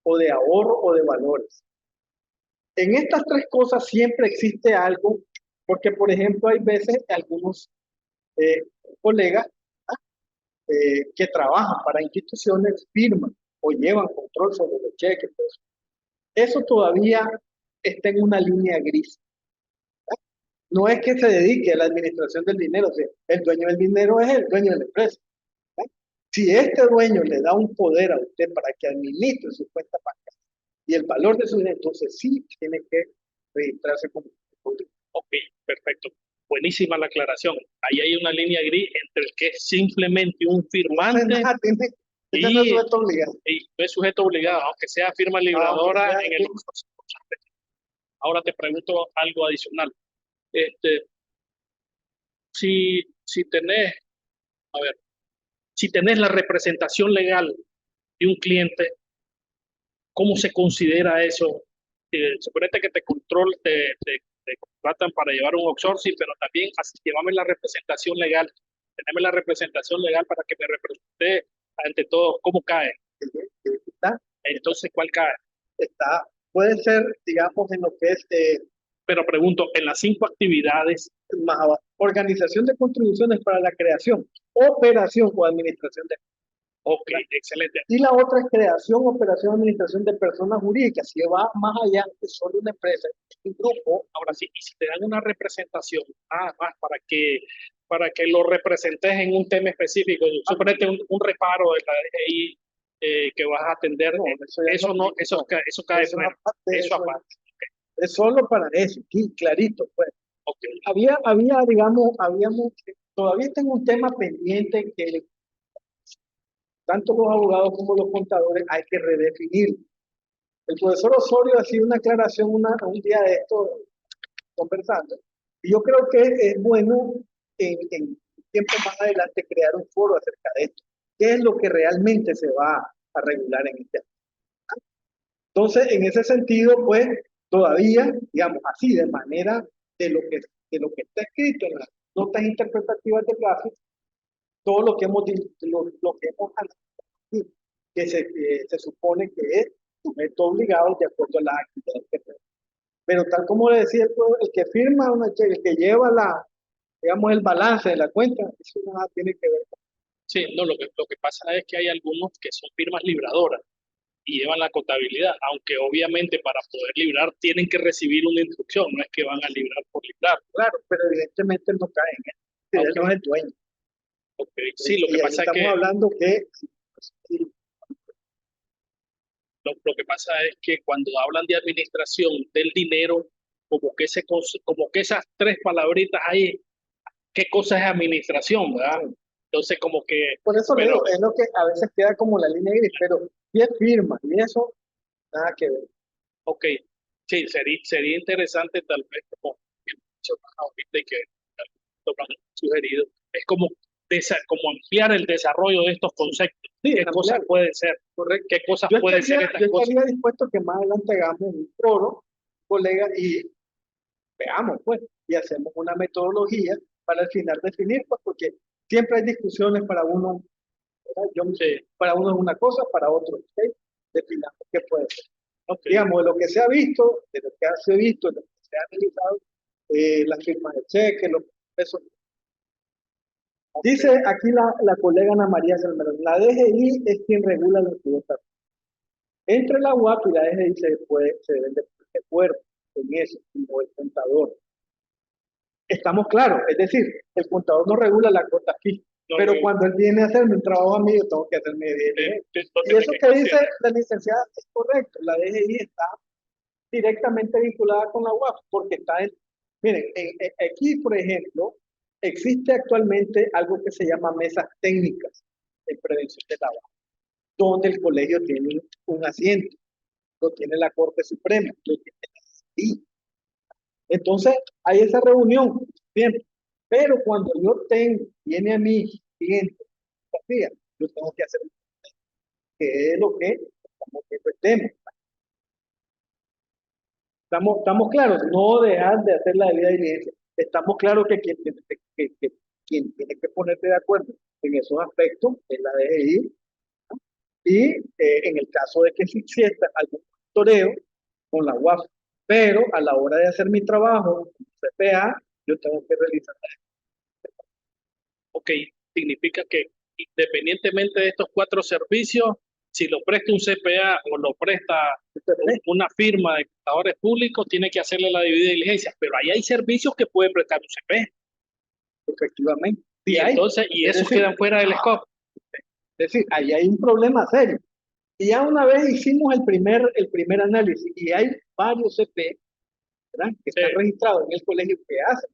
o de ahorro o de valores. En estas tres cosas siempre existe algo, porque por ejemplo hay veces algunos colegas que trabajan para instituciones firman o llevan control sobre los cheques. Eso todavía está en una línea gris. No es que se dedique a la administración del dinero, o sea, el dueño del dinero es el dueño de la empresa. Si este dueño le da un poder a usted para que administre su cuenta bancaria y el valor de su dinero, entonces sí tiene que registrarse como público. Ok, perfecto. Buenísima la aclaración. Ahí hay una línea gris entre el que es simplemente un firmante no es sujeto obligado. Y no es sujeto obligado, aunque sea firma libradora en el uso. Ahora te pregunto algo adicional. Si tenés, a ver, si tenés la representación legal de un cliente, ¿cómo se considera eso? Suponete que te contratan para llevar un outsourcing, pero también llévame la representación legal. Teneme la representación legal para que me represente ante todo. ¿Cómo cae? ¿Está? Entonces, ¿cuál cae? Está, puede ser, digamos, en lo que es... pero pregunto, en las 5 actividades... Organización de contribuciones para la creación, operación o administración de... Ok, excelente. Y la otra es creación, operación, administración de personas jurídicas, que va más allá de solo una empresa, un grupo. Ahora sí, y si te dan una representación, nada más para que lo representes en un tema específico, suponete un reparo de la DGI que vas a atender, no, eso cae eso aparte. Okay. Es solo para eso, aquí, clarito, pues. Okay. Todavía tengo un tema pendiente que tanto los abogados como los contadores hay que redefinir. El profesor Osorio hacía una aclaración un día de esto, conversando, y yo creo que es bueno en tiempo más adelante crear un foro acerca de esto. ¿Qué es lo que realmente se va a regular en este año? Entonces, en ese sentido, pues, todavía, digamos así, de manera de lo que está escrito en las notas interpretativas de GAFI, todo lo que hemos analizado, que se supone que es sujeto obligado de acuerdo a las actividades que tenemos. Pero tal como le decía el que firma una cheque, el que lleva digamos, el balance de la cuenta, eso nada tiene que ver con... Sí, no, lo que pasa es que hay algunos que son firmas libradoras y llevan la contabilidad, aunque obviamente para poder librar tienen que recibir una instrucción, no es que van a librar por librar. Claro, pero evidentemente no cae en él, okay. Él no es el dueño. Okay. Sí, lo que pasa es que... Estamos hablando que... Lo que pasa es que cuando hablan de administración del dinero, como que esas 3 palabritas ahí, ¿qué cosa es administración, verdad? Entonces, como que... Por eso digo, es lo que a veces queda como la línea gris, pero si es firma y eso, nada que ver. Ok, sí, sería interesante tal vez como ahorita que lo han sugerido, es como ampliar el desarrollo de estos conceptos. Sí, ¿Qué cosas pueden ser? Correcto. ¿Qué cosas pueden ser estas cosas? Yo estaría dispuesto que más adelante hagamos un foro, colegas, y veamos, pues, y hacemos una metodología para al final definir, pues, porque siempre hay discusiones para uno, para uno es una cosa, para otro es definamos qué puede ser. Okay. Digamos, de lo que se ha visto, de lo que se ha visto, de lo que se ha analizado, las firmas de cheque, eso. Okay. Dice aquí la colega Ana María Salmerón, la DGI es quien regula la actividad. Entre la UAP y la DGI se deben de acuerdo en eso, como el contador. Estamos claros, es decir, el contador no regula la cuota aquí, No, pero cuando él viene a hacerme un trabajo a mí, yo tengo que hacerme bien. Y eso que dice la licenciada es correcto, la DGI está directamente vinculada con la UAP, porque está en, miren, aquí, por ejemplo, existe actualmente algo que se llama mesas técnicas en prevención de la UAP, donde el colegio tiene un asiento, lo tiene la Corte Suprema, lo tiene la CI. Entonces, hay esa reunión siempre. Pero cuando yo viene a mi cliente, yo tengo que hacer que es lo que estamos viendo el tema. Estamos claros, no dejar de hacer la debida diligencia. Estamos claros que quien tiene que ponerse de acuerdo en esos aspectos es la DGI. Y en el caso de que exista algún toreo con la UAF, pero a la hora de hacer mi trabajo, CPA, yo tengo que realizar. Ok, significa que independientemente de estos 4 servicios, si lo presta un CPA o lo presta una firma de contadores públicos, tiene que hacerle la debida diligencia. Pero ahí hay servicios que puede prestar un CPA. Efectivamente. Y entonces, y esos quedan fuera del scope. Es decir, ahí hay un problema serio. Y ya una vez hicimos el primer análisis y hay varios CP, ¿verdad?, que están registrados en el colegio que hacen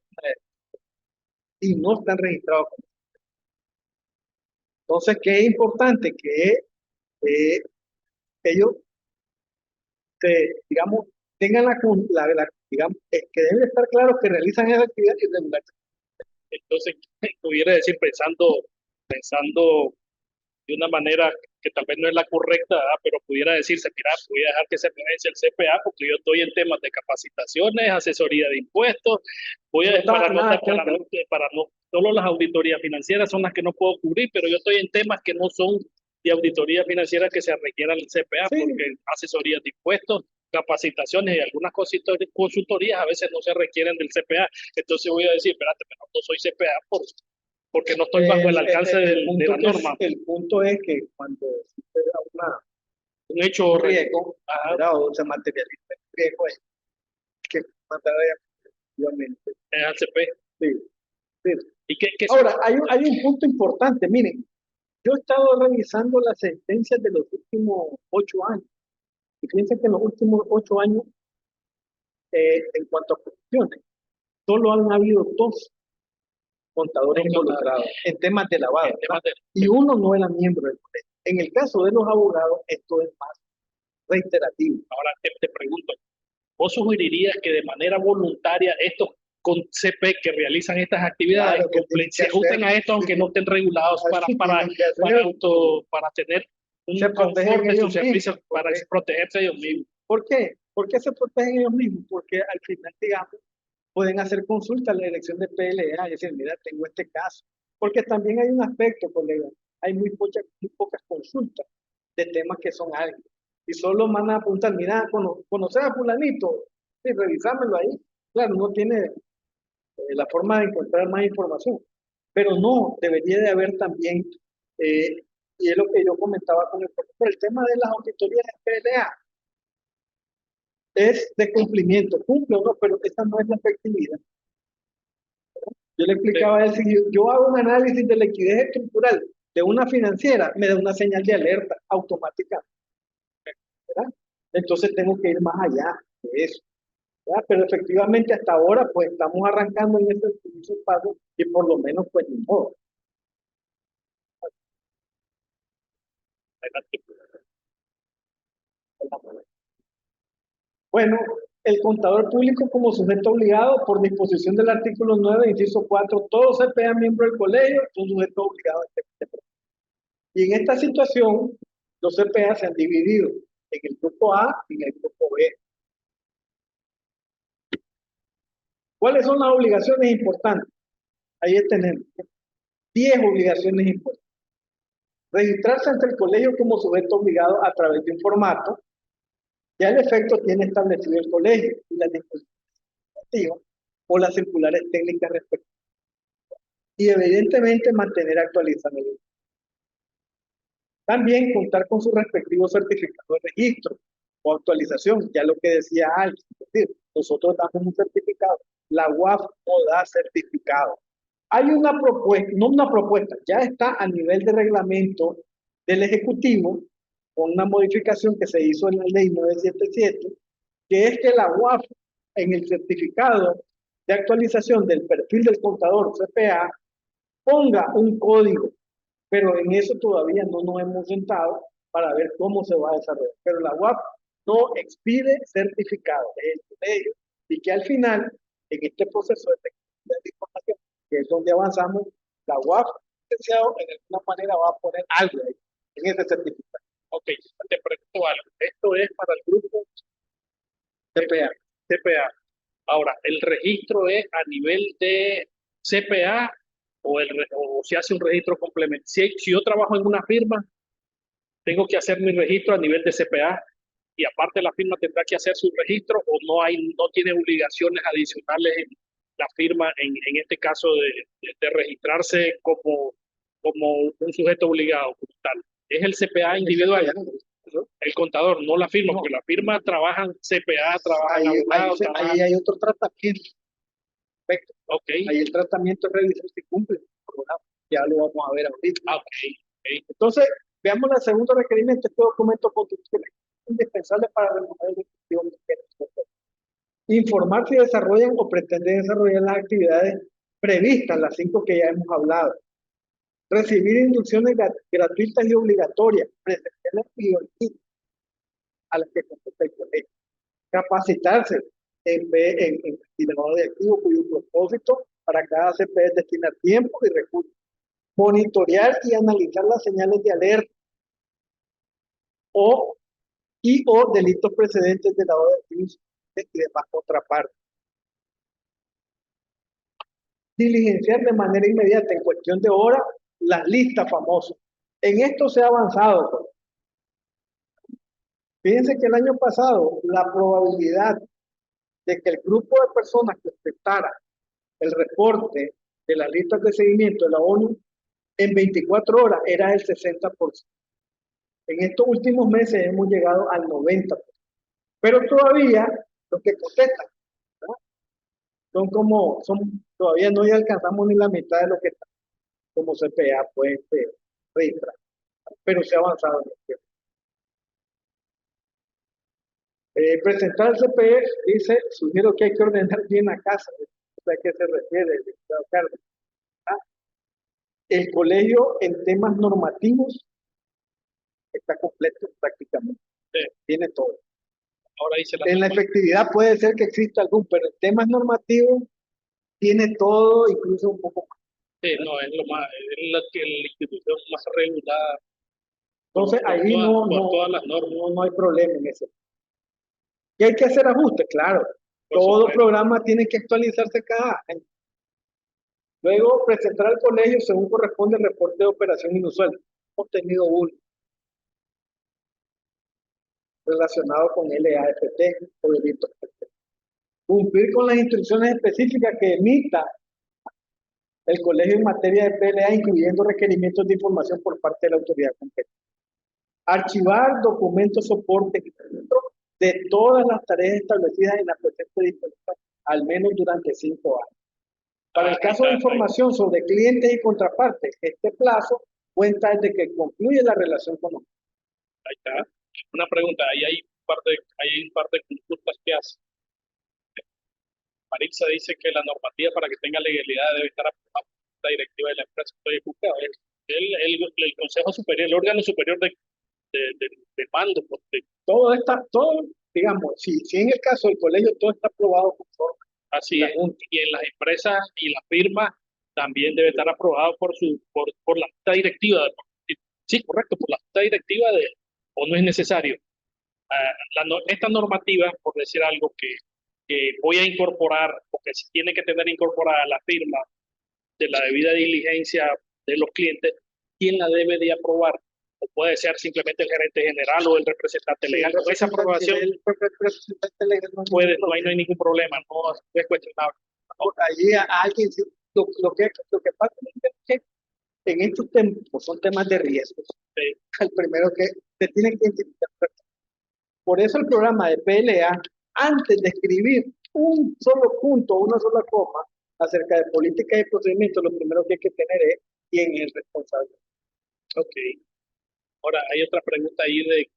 y no están registrados. Entonces, ¿qué es importante? Que ellos, digamos, tengan digamos, que deben estar claros que realizan esa actividad irregular. Entonces, pudiera decir, pensando de una manera que tal vez no es la correcta, ¿verdad?, pero pudiera decirse, mira, voy a dejar que se pronuncie el CPA porque yo estoy en temas de capacitaciones, asesoría de impuestos, para no, solo las auditorías financieras son las que no puedo cubrir, pero yo estoy en temas que no son de auditoría financiera que se requieran el CPA, sí, porque asesorías de impuestos, capacitaciones y algunas cositas de consultorías a veces no se requieren del CPA. Entonces voy a decir, espérate, pero no soy CPA porque no estoy bajo el alcance de la norma. El punto es que cuando existe un hecho riesgo, o se materializa el riesgo, es que mandar efectivamente. Es al CP. Sí, sí. ¿Y qué ahora, hay un punto importante, miren, yo he estado revisando las sentencias de los últimos 8 años, y fíjense que en los últimos 8 años, en cuanto a cuestiones, solo han habido 2 contadores involucrados en temas de lavado, y uno no era miembro del colegio. En el caso de los abogados, esto es más reiterativo. Ahora te pregunto, ¿vos sugerirías que de manera voluntaria estos con CP que realizan estas actividades se ajusten a esto, aunque no estén regulados para tener un confort de sus servicios, para protegerse ellos mismos? ¿Por qué? ¿Por qué se protegen ellos mismos? Porque al final, digamos, pueden hacer consulta a la dirección de PLA y decir, mira, tengo este caso. Porque también hay un aspecto, colega, hay muy pocas consultas de temas que son algo. Y solo van a apuntar, mira, conocer a fulanito, sí, revisámelo ahí. Claro, no tiene la forma de encontrar más información. Pero no, debería de haber también, y es lo que yo comentaba con el tema de las auditorías de PLA, es de cumplimiento, cumple o no, pero esa no es la efectividad. Yo le explicaba a él, si yo hago un análisis de liquidez estructural de una financiera, me da una señal de alerta automática, ¿verdad? Entonces tengo que ir más allá de eso, ¿verdad? Pero efectivamente hasta ahora pues estamos arrancando en ese paso y por lo menos pues ni modo. Bueno, el contador público como sujeto obligado por disposición del artículo 9, inciso 4, todo CPA miembro del colegio son sujetos obligados a este proceso. Y en esta situación, los CPA se han dividido en el grupo A y en el grupo B. ¿Cuáles son las obligaciones importantes? Ahí tenemos 10 obligaciones importantes. Registrarse ante el colegio como sujeto obligado a través de un formato. Ya el efecto tiene establecido el colegio y las disposiciones o las circulares técnicas respectivas. Y evidentemente mantener actualizado. También contar con su respectivo certificado de registro o actualización, ya lo que decía Alex, es decir, nosotros damos un certificado, la UAF no da certificado. Hay una propuesta, no una propuesta, ya está a nivel de reglamento del Ejecutivo, con una modificación que se hizo en la ley 977, que es que la UAF en el certificado de actualización del perfil del contador CPA ponga un código, pero en eso todavía no nos hemos sentado para ver cómo se va a desarrollar. Pero la UAF no expide certificado, es el colegio, y que al final, en este proceso de información, que es donde avanzamos, la UAF, licenciado, en alguna manera va a poner algo ahí, en ese certificado. Ok, te pregunto algo. Esto es para el grupo CPA. CPA. Ahora, ¿el registro es a nivel de CPA o se hace un registro complementario? Si yo trabajo en una firma, tengo que hacer mi registro a nivel de CPA y aparte la firma tendrá que hacer su registro o no tiene obligaciones adicionales en la firma en este caso de registrarse como un sujeto obligado como tal. Es el CPA individual, el contador, no la firma, porque la firma trabajan CPA, trabajan abogados. Ahí hay otro tratamiento. Perfecto. Okay. Ahí el tratamiento es revisar si cumple el programa. Ya lo vamos a ver ahorita. Okay. Entonces, veamos el segundo requerimiento. Este documento constitucional es indispensable para remover el objetivo de informar si desarrollan o pretenden desarrollar las actividades previstas, las 5 que ya hemos hablado. Recibir inducciones gratuitas y obligatorias, presenciales y online, a las que contesta el colegio. Capacitarse en lavado de activos cuyo propósito para cada CP es destinar tiempo y recursos. Monitorear y analizar las señales de alerta o delitos precedentes de lavado de activos y demás contrapartes. Diligenciar de manera inmediata, en cuestión de horas, las listas famosas. En esto se ha avanzado. Pues. Fíjense que el año pasado la probabilidad de que el grupo de personas que aceptara el reporte de las listas de seguimiento de la ONU en 24 horas era el 60%. En estos últimos meses hemos llegado al 90%. Pero todavía los que contestan, ¿no? Todavía no alcanzamos ni la mitad de lo que está como CPA, pues, registrar. Pero se ha avanzado en el tiempo. Presentar el CPE dice, sugiero que hay que ordenar bien la casa. ¿A qué se refiere? ¿Ah? El colegio en temas normativos está completo prácticamente. Tiene todo. Ahora dice en la efectividad puede ser que exista algún, pero en temas normativos tiene todo, incluso un poco más. Sí, no, es la institución más regulada. Entonces ahí todas las normas. No hay problema en eso. ¿Y hay que hacer ajustes? Claro. Todo programa tiene que actualizarse cada año. Luego, presentar al colegio según corresponde el reporte de operación inusual. Contenido 1. Relacionado con LAFT o delitos. Cumplir con las instrucciones específicas que emita el colegio en materia de PLA, incluyendo requerimientos de información por parte de la autoridad competente. Archivar documentos soporte de todas las tareas establecidas en la presente disposición, al menos durante 5 años. Para el caso de información sobre clientes y contrapartes, este plazo cuenta desde que concluye la relación con nosotros. Ahí está. Una pregunta, ahí hay un par de consultas que hace. Maritza dice que la normativa para que tenga legalidad debe estar aprobada por la directiva de la empresa. Estoy equivocado. El Consejo Superior, el órgano superior de mando. Todo, digamos, si en el caso del colegio todo está aprobado conforme. Así es. Y en las empresas y las firmas también debe estar aprobado por la junta directiva. Sí, correcto, por la junta directiva o no es necesario. Esta normativa, por decir algo que voy a incorporar, porque se tiene que tener incorporada la firma de la debida diligencia de los clientes, ¿quién la debe de aprobar? O puede ser simplemente el gerente general o el representante legal. Con esa aprobación, ahí no hay ningún problema, no es cuestionable. Allí a alguien, lo que pasa es que en estos temas, pues son temas de riesgos, el primero que se tiene que identificar. Por eso el programa de PLA, antes de escribir un solo punto, una sola coma, acerca de política y procedimientos, lo primero que hay que tener es quién es el responsable. Ok. Ahora, hay otra pregunta ahí de...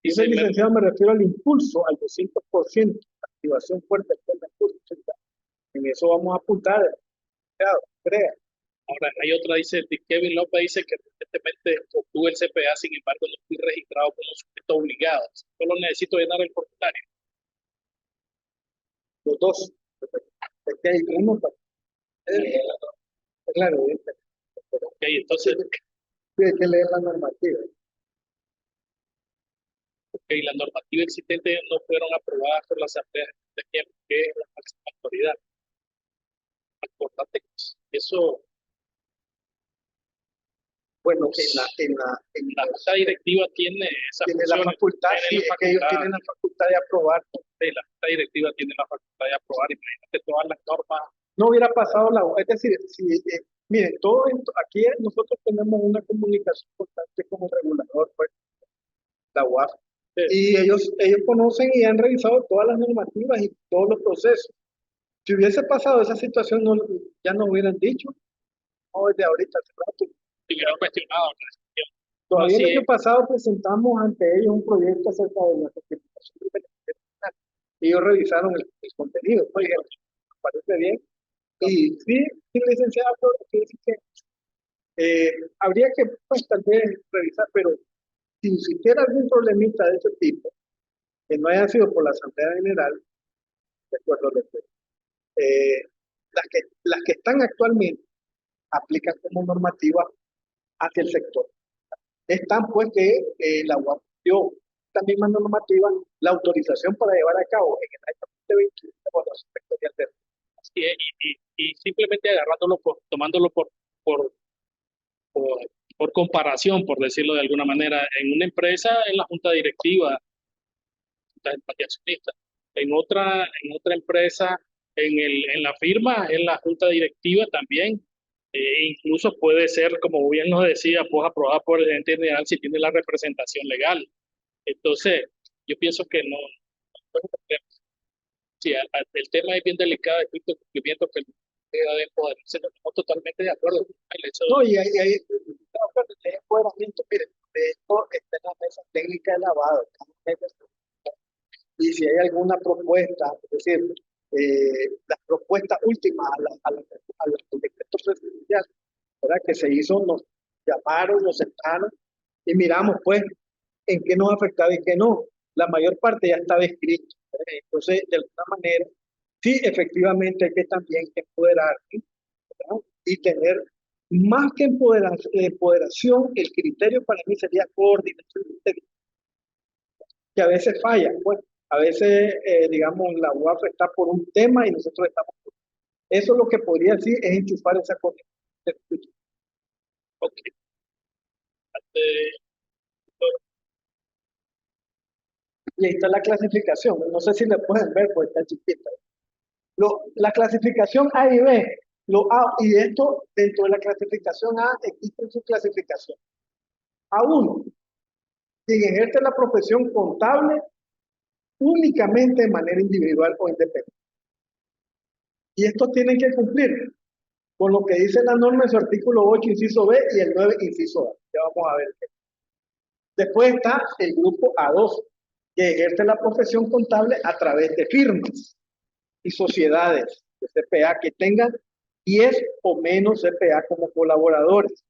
Dice el licenciado, me refiero al impulso, al 200%, activación fuerte del impulso. En eso vamos a apuntar, crea. Ahora, hay otra, dice, Kevin López dice que recientemente obtuve el CPA, sin embargo, no fui registrado como sujeto obligado. Solo necesito llenar el formulario. Los dos. Es que hay uno para... Claro, Ok, entonces... hay que leer la normativa. Ok, las normativas existentes no fueron aprobadas por la Asamblea de tiempo, que es la máxima autoridad. Importante, eso... Bueno, en la junta directiva tiene esa tiene la facultad, sí, es que ellos tienen la facultad de aprobar. Sí, la junta directiva tiene la facultad de aprobar, imagínate todas las normas. No hubiera pasado es decir, si, miren, todo esto, aquí nosotros tenemos una comunicación constante con el regulador, pues, la UAF, sí. Y ellos conocen y han revisado todas las normativas y todos los procesos. Si hubiese pasado esa situación, ya nos hubieran dicho, no, desde ahorita, hace rato. Y hubieran cuestionado. Todavía el año pasado presentamos ante ellos un proyecto acerca de la certificación internacional. Ellos revisaron el contenido, pues dijeron, me parece bien. Y sí, licenciado, dice que habría que, pues, tal vez revisar, pero si existiera algún problemita de ese tipo, que no haya sido por la Asamblea General, de acuerdo a lo que, las que están actualmente aplican como normativa hacia el sector. Están, pues, que la UAP dio esta misma normativa la autorización para llevar a cabo en el año 2021 la evaluación sectorial de... Y simplemente agarrándolo, tomándolo por comparación, por decirlo de alguna manera, en una empresa, en la junta directiva, en otra empresa, en la firma, en la junta directiva también. Incluso puede ser, como bien nos decía, pues aprobada por el gerente general si tiene la representación legal. Entonces, yo pienso que no sí, el tema es bien delicado de estricto cumplimiento que debe poderse, estamos totalmente de acuerdo. No, y hay empoderamiento, miren, de esto está en la mesa técnica de lavado. Y si hay alguna propuesta, es decir, las propuestas últimas a los decretos presidenciales, ¿verdad? Que se hizo, nos llamaron, nos sentaron y miramos, pues, en qué nos afectaba y qué no. La mayor parte ya estaba escrito. Entonces, de alguna manera, sí, efectivamente hay que también empoderar, ¿verdad? Y tener más que empoderación, el criterio para mí sería coordinación, que a veces falla, pues. A veces, digamos, la UAF está por un tema y nosotros estamos por otro. Eso lo que podría decir es enchufar esa coordinación. Ok. Y ahí está la clasificación. No sé si le pueden ver, porque está chiquita. La clasificación A y B, y esto, dentro de la clasificación A, existe su clasificación. A1, quien ejerce la profesión contable únicamente de manera individual o independiente. Y estos tienen que cumplir con lo que dice la norma en su artículo 8, inciso B, y el 9, inciso A. Ya vamos a ver. Después está el grupo A2, que ejerce la profesión contable a través de firmas y sociedades de CPA que tengan 10 o menos CPA como colaboradores,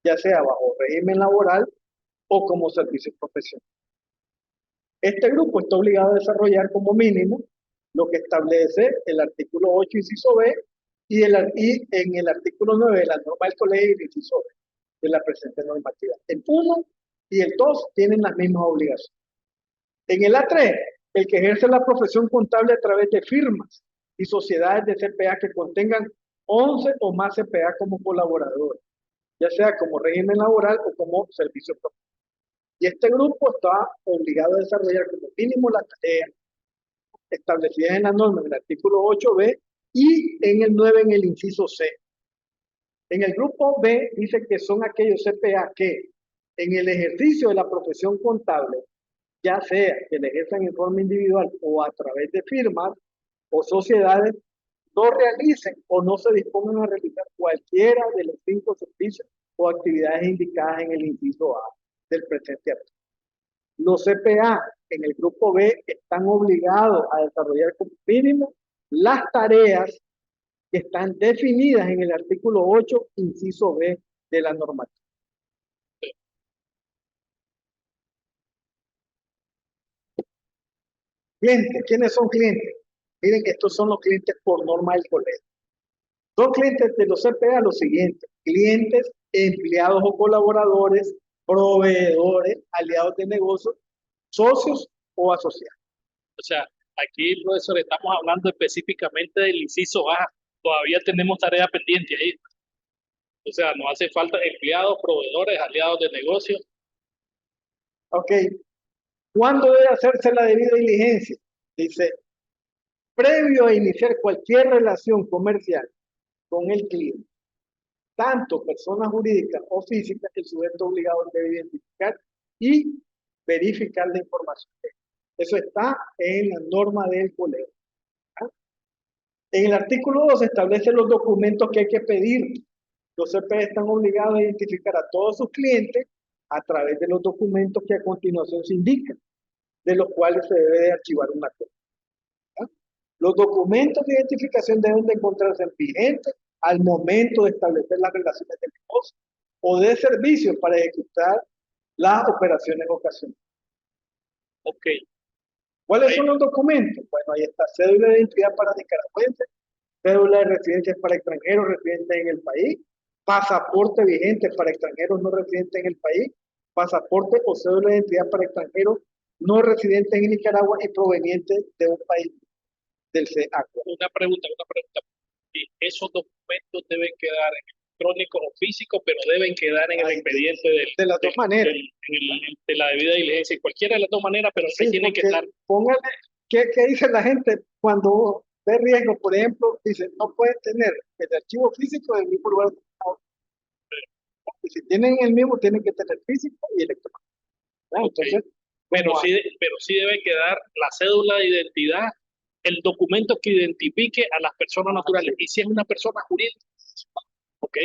ya sea bajo régimen laboral o como servicio profesional. Este grupo está obligado a desarrollar como mínimo lo que establece el artículo 8, inciso B, y en el artículo 9 de la norma del colegio, el inciso B, de la presente normativa. El 1 y el 2 tienen las mismas obligaciones. En el A3, el que ejerce la profesión contable a través de firmas y sociedades de CPA que contengan 11 o más CPA como colaboradores, ya sea como régimen laboral o como servicio profesional. Y este grupo está obligado a desarrollar como mínimo la tarea establecida en la norma en el artículo 8b y en el 9 en el inciso C. En el grupo B dice que son aquellos CPA que en el ejercicio de la profesión contable, ya sea que le ejerzan en forma individual o a través de firmas o sociedades, no realicen o no se dispongan a realizar cualquiera de los 5 servicios o actividades indicadas en el inciso A del presente artículo. Los CPA en el grupo B están obligados a desarrollar como mínimo las tareas que están definidas en el artículo 8, inciso B de la normativa. Clientes, ¿quiénes son clientes? Miren, estos son los clientes por norma del colegio. Son clientes de los CPA los siguientes: clientes, empleados o colaboradores, proveedores, aliados de negocios, socios o asociados. O sea, aquí, profesor, estamos hablando específicamente del inciso A. Todavía tenemos tarea pendiente ahí. O sea, nos hace falta empleados, proveedores, aliados de negocio. Ok. ¿Cuándo debe hacerse la debida diligencia? Dice, previo a iniciar cualquier relación comercial con el cliente, tanto personas jurídicas o físicas, el sujeto obligado debe identificar y verificar la información. Eso está en la norma del colegio. En el artículo 2 se establecen los documentos que hay que pedir. Los CPE están obligados a identificar a todos sus clientes a través de los documentos que a continuación se indican, de los cuales se debe de archivar una copia. Los documentos de identificación deben de encontrarse vigentes al momento de establecer las relaciones de negocio o de servicios para ejecutar las operaciones ocasionales. Ok. ¿Cuáles son los documentos? Bueno, ahí está: cédula de identidad para nicaragüenses, cédula de residencia para extranjeros residentes en el país, pasaporte vigente para extranjeros no residentes en el país, pasaporte o cédula de identidad para extranjeros no residentes en Nicaragua y provenientes de un país del CEAC. Una pregunta. ¿Y esos documentos deben quedar electrónicos o físicos, pero deben quedar en el expediente de las dos maneras? De la debida diligencia? Cualquiera de las dos maneras, pero sí tienen que estar. Póngale, ¿qué dice la gente cuando ve riesgo? Por ejemplo, dice, no pueden tener el archivo físico del mismo lugar. Porque si tienen el mismo, tienen que tener físico y electrónico. Entonces, okay. Pero sí debe quedar la cédula de identidad, el documento que identifique a las personas naturales. Y si es una persona jurídica, ok.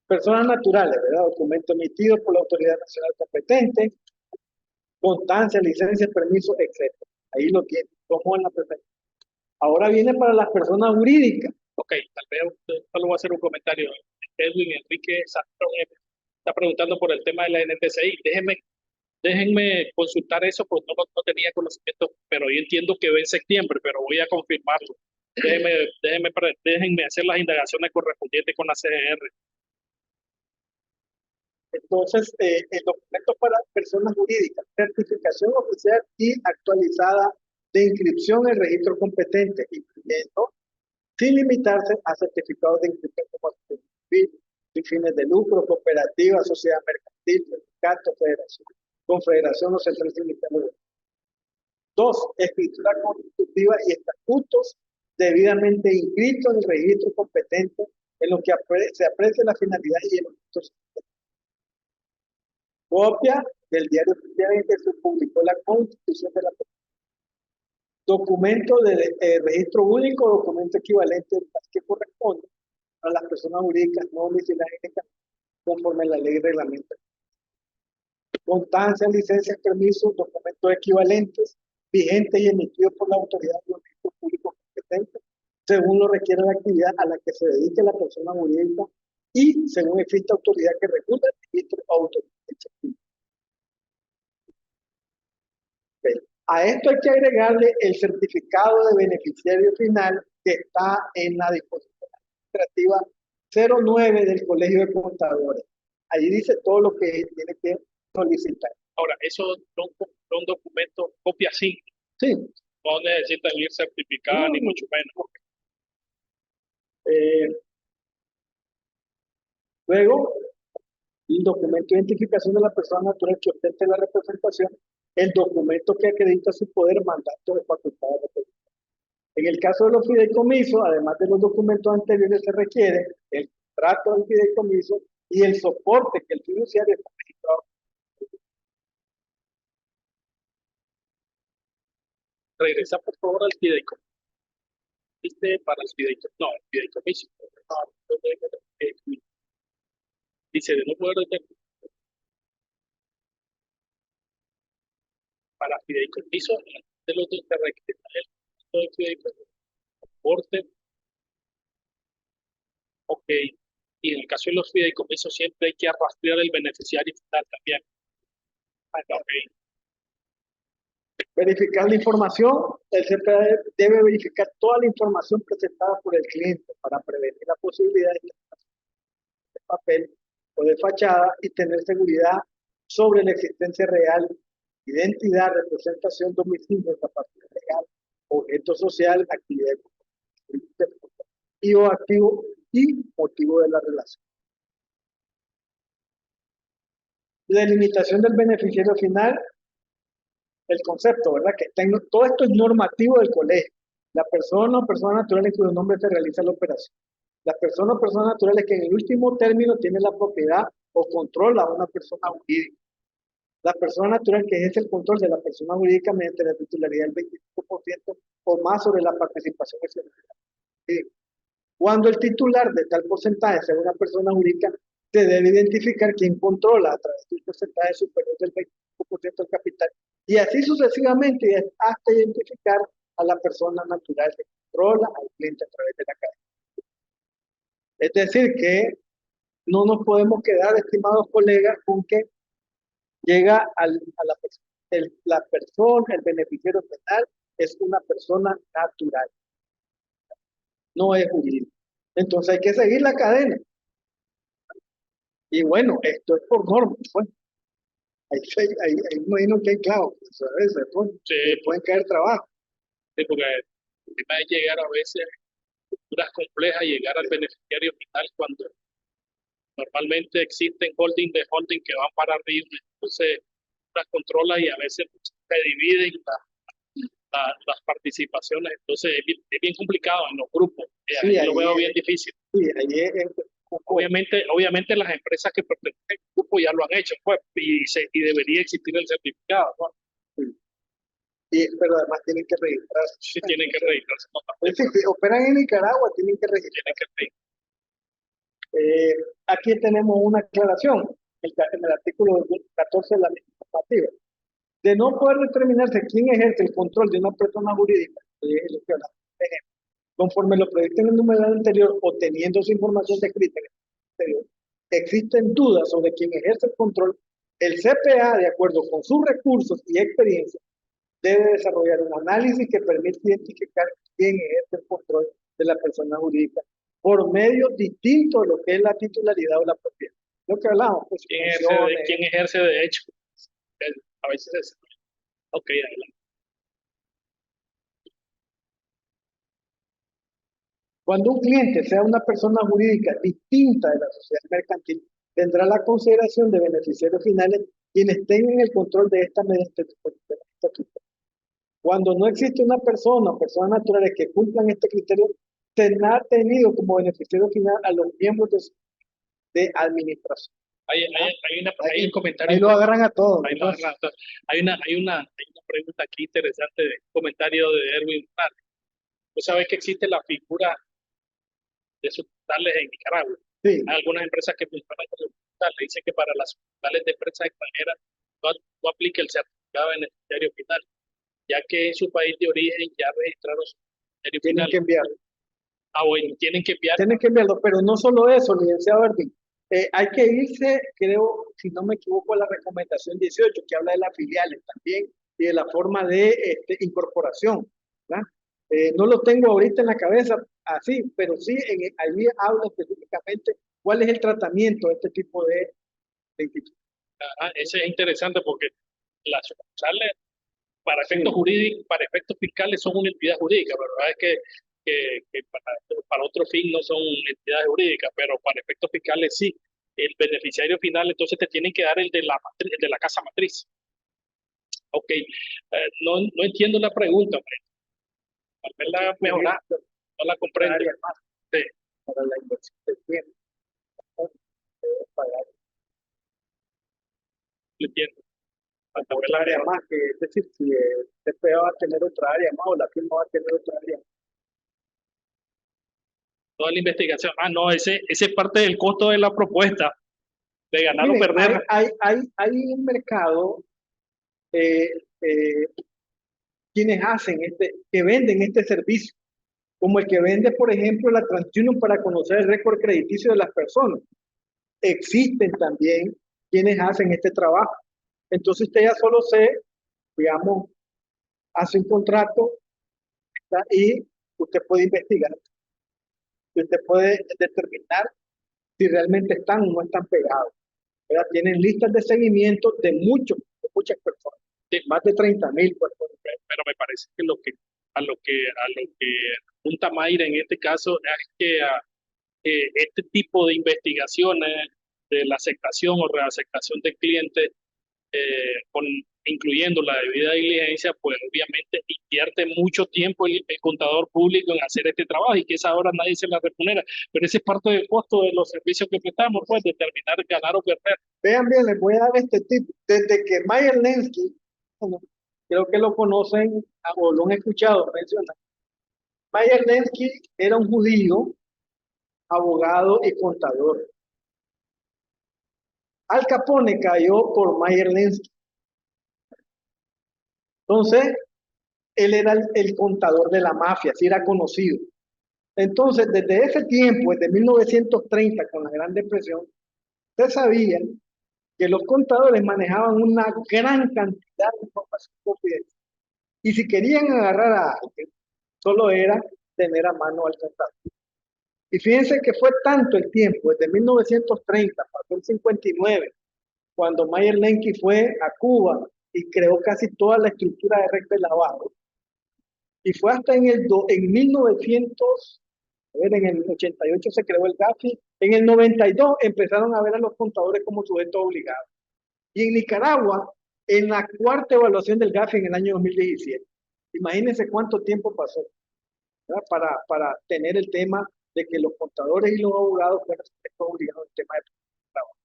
Personas naturales, ¿verdad? Documento emitido por la autoridad nacional competente, constancia, licencia, permiso, etc. Ahí lo tiene, como en la presentación. Ahora viene para las personas jurídicas. Ok, tal vez solo voy a hacer un comentario. Edwin Enrique Sastro está preguntando por el tema de la NTCI. Déjenme consultar eso, porque no tenía conocimiento, pero yo entiendo que ve en septiembre, pero voy a confirmarlo. Déjenme hacer las indagaciones correspondientes con la CGR. Entonces, el documento para personas jurídicas, certificación oficial y actualizada de inscripción en registro competente, incluyendo, sin limitarse a certificados de inscripción como civil, sin fines de lucro, cooperativa, sociedad mercantil, sindicato, federación, confederación o centro sindical. 2. Escritura constitutiva y estatutos debidamente inscritos en el registro competente en lo que se aprecia la finalidad y el objeto. Copia del diario oficial en que se publicó la Constitución de la República. Documento de registro único, documento equivalente que corresponde a las personas jurídicas no domiciliadas conforme a la ley y reglamento. Constancia, licencias, permisos, documentos equivalentes, vigentes y emitidos por la autoridad de registro público competente, según lo requiere la actividad a la que se dedique la persona jurídica y según existe autoridad que regule el registro o autoridad executiva. A esto hay que agregarle el certificado de beneficiario final que está en la disposición administrativa 09 del Colegio de Contadores. Allí dice todo lo que tiene que solicitar. Ahora, esos son documentos copia simple. Sí. No necesitan ir certificadas ni mucho menos. Luego, el documento de identificación de la persona natural que ostente la representación, el documento que acredita su poder, mandato de facultad de representación. En el caso de los fideicomisos, además de los documentos anteriores, se requiere el contrato del fideicomiso y el soporte que el fiduciario está registrado. Regresa por favor al fideicomiso. Para el fideicomiso. No, el fideicomiso. Dice de no poder determinar para fideicomiso de los dos se requiere el fideicomiso, soporte. Ok. Y en el caso de los fideicomisos siempre hay que rastrear el beneficiario final también. Okay. Verificar la información, el CPA debe verificar toda la información presentada por el cliente para prevenir la posibilidad de papel o de fachada y tener seguridad sobre la existencia real, identidad, representación, domicilio, capacidad legal, objeto social, actividad y o activo y motivo de la relación. Delimitación del beneficiario final, el concepto, ¿verdad? Que todo esto es normativo del colegio. La persona o persona natural en cuyo nombre se realiza la operación. Las personas o personas naturales que en el último término tienen la propiedad o controla a una persona jurídica. La persona natural que ejerce el control de la persona jurídica mediante la titularidad del 25% o más sobre la participación accionaria. Cuando el titular de tal porcentaje sea una persona jurídica, se debe identificar quién controla a través de un porcentaje superior del 25% del capital y así sucesivamente hasta identificar a la persona natural que controla al cliente a través de la cadena. Es decir, que no nos podemos quedar, estimados colegas, con que llega a la persona, el beneficiario penal es una persona natural, no es jurídico. Entonces hay que seguir la cadena. Y bueno, esto es por norma, pues. Ahí imagino que hay clavos, a veces pues, Sí, pueden caer trabajo. sí, porque el tema es llegar a veces estructuras complejas, llegar al beneficiario final cuando normalmente existen holding de holding que van para arriba, entonces las controla y a veces se dividen las participaciones, entonces es bien complicado en los grupos, Sí, ahí lo veo bien difícil. Sí, ahí es Obviamente las empresas que pertenecen al grupo ya lo han hecho, pues, y debería existir el certificado, ¿no? pero además tienen que registrarse. Sí, tienen que registrarse. Es decir, si operan en Nicaragua, tienen que registrarse. Aquí tenemos una aclaración en el artículo 14 de la ley normativa. De no poder determinarse quién ejerce el control de una persona jurídica, conforme lo previsto en el numeral anterior o teniendo su información descrita en el anterior, existen dudas sobre quién ejerce el control, el CPA, de acuerdo con sus recursos y experiencia, debe desarrollar un análisis que permita identificar quién ejerce el control de la persona jurídica por medios distintos de lo que es la titularidad o la propiedad. Lo que hablamos, pues, ¿Quién ejerce de hecho? A veces es. Ok, adelante. Cuando un cliente sea una persona jurídica distinta de la sociedad mercantil, tendrá la consideración de beneficiarios finales quienes tengan el control de esta mediante disposiciones estatutarias. Cuando no existe una persona o personas naturales que cumplan este criterio, tendrá tenido como beneficiario final a los miembros de administración. Hay un comentario. Ahí lo agarran a todos. Hay una pregunta aquí interesante, de un comentario de Erwin Fernández. Tú sabes que existe la figura de sucursales en Nicaragua. Sí. Hay algunas empresas que funcionan como sucursales. Dicen que para las sucursales de empresas extranjeras no aplica el certificado de beneficiario final, ya que en su país de origen ya registraron su beneficiario final. Tienen que enviarlo. Bueno, tienen que enviarlo. Tienen que enviarlo, pero no solo eso, licenciado Erwin. Hay que irse, creo, si no me equivoco, a la recomendación 18, que habla de las filiales también y de la forma de incorporación. No lo tengo ahorita en la cabeza así, pero sí, ahí habla específicamente cuál es el tratamiento de este tipo de instituciones. Ese es interesante porque las sucursales, para efectos jurídicos, para efectos fiscales, son una entidad jurídica, ¿verdad? Es que para otro fin no son entidades jurídicas, pero para efectos fiscales sí. El beneficiario final, entonces te tienen que dar el de la casa matriz. Ok, no entiendo la pregunta. tal vez la haga mejorar, no la comprende. área más Sí, para la inversión del tiempo. Pagar lo entiendo. Tal vez otra la área más, que es decir, si el CPA va a tener otra área más o la firma va a tener otra área más. toda la investigación. Ah, no, ese es parte del costo de la propuesta, de ganar o Miren, perder. hay un mercado, eh, eh, quienes hacen que venden este servicio, como el que vende, por ejemplo, la TransUnion para conocer el récord crediticio de las personas. Existen también quienes hacen este trabajo. Entonces usted ya solo digamos, hace un contrato, ¿está? Y usted puede investigar, y usted puede determinar si realmente están o no están pegados. ¿Verdad? Tienen listas de seguimiento de muchas personas, Sí, más de 30.000 personas. pero me parece que a lo que apunta Mayra en este caso es que este tipo de investigaciones de la aceptación o reaceptación del cliente, incluyendo la debida diligencia, pues obviamente invierte mucho tiempo el contador público en hacer este trabajo y que esa hora nadie se la remunera. Pero ese es parte del costo de los servicios que prestamos, pues determinar ganar o perder. Vean bien, les voy a dar este tip. Desde que Meyer Lansky, bueno, creo que lo conocen o lo han escuchado mencionar, Meyer Lansky era un judío, abogado y contador. Al Capone cayó por Meyer Lansky. Entonces, él era el contador de la mafia, así era conocido. Entonces, desde ese tiempo, desde 1930, con la Gran Depresión, se sabía que los contadores manejaban una gran cantidad de información confidencial. Y si querían agarrar a alguien, solo era tener a mano al contador. Y fíjense que fue tanto el tiempo, desde 1930, pasó el 59, cuando Meyer Lansky fue a Cuba y creó casi toda la estructura de recta de lavado. Y fue hasta en 1900, a ver, en el 88 se creó el GAFI, en el 92 empezaron a ver a los contadores como sujetos obligados. Y en Nicaragua, en la cuarta evaluación del GAFI en el año 2017. Imagínense cuánto tiempo pasó, ¿verdad? Para tener el tema de que los contadores y los abogados fueran sujetos obligados en el tema de trabajo.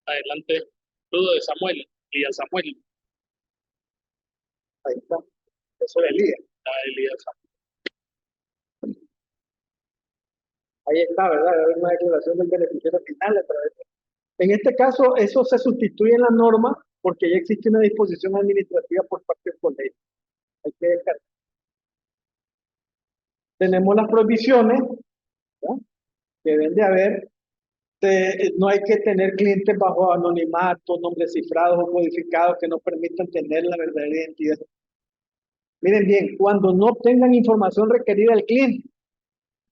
Adelante, todo de Samuel y a Samuel. Ahí está. Eso es Elías. Elías. Ahí está, ¿verdad? Hay una declaración del beneficiario final a través de... En este caso, eso se sustituye en la norma porque ya existe una disposición administrativa por parte del colegio. Hay que descartar. Tenemos las prohibiciones, ¿no? Que deben de haber. No hay que tener clientes bajo anonimato, nombres cifrados o codificados que no permitan tener la verdadera identidad. Miren bien, cuando no tengan información requerida del cliente,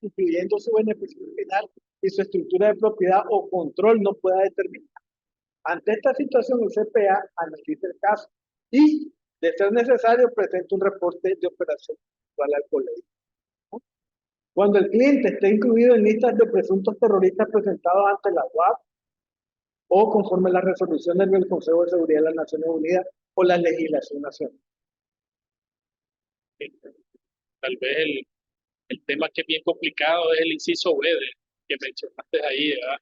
incluyendo su beneficio final y su estructura de propiedad o control, no pueda determinar. Ante esta situación, el CPA analiza el caso y, de ser necesario, presenta un reporte de operación al colegio. Cuando el cliente esté incluido en listas de presuntos terroristas presentados ante la UAP o conforme a las resoluciones del Consejo de Seguridad de las Naciones Unidas o la legislación nacional. Tal vez el tema que es bien complicado es el inciso B que mencionaste ahí, ¿verdad?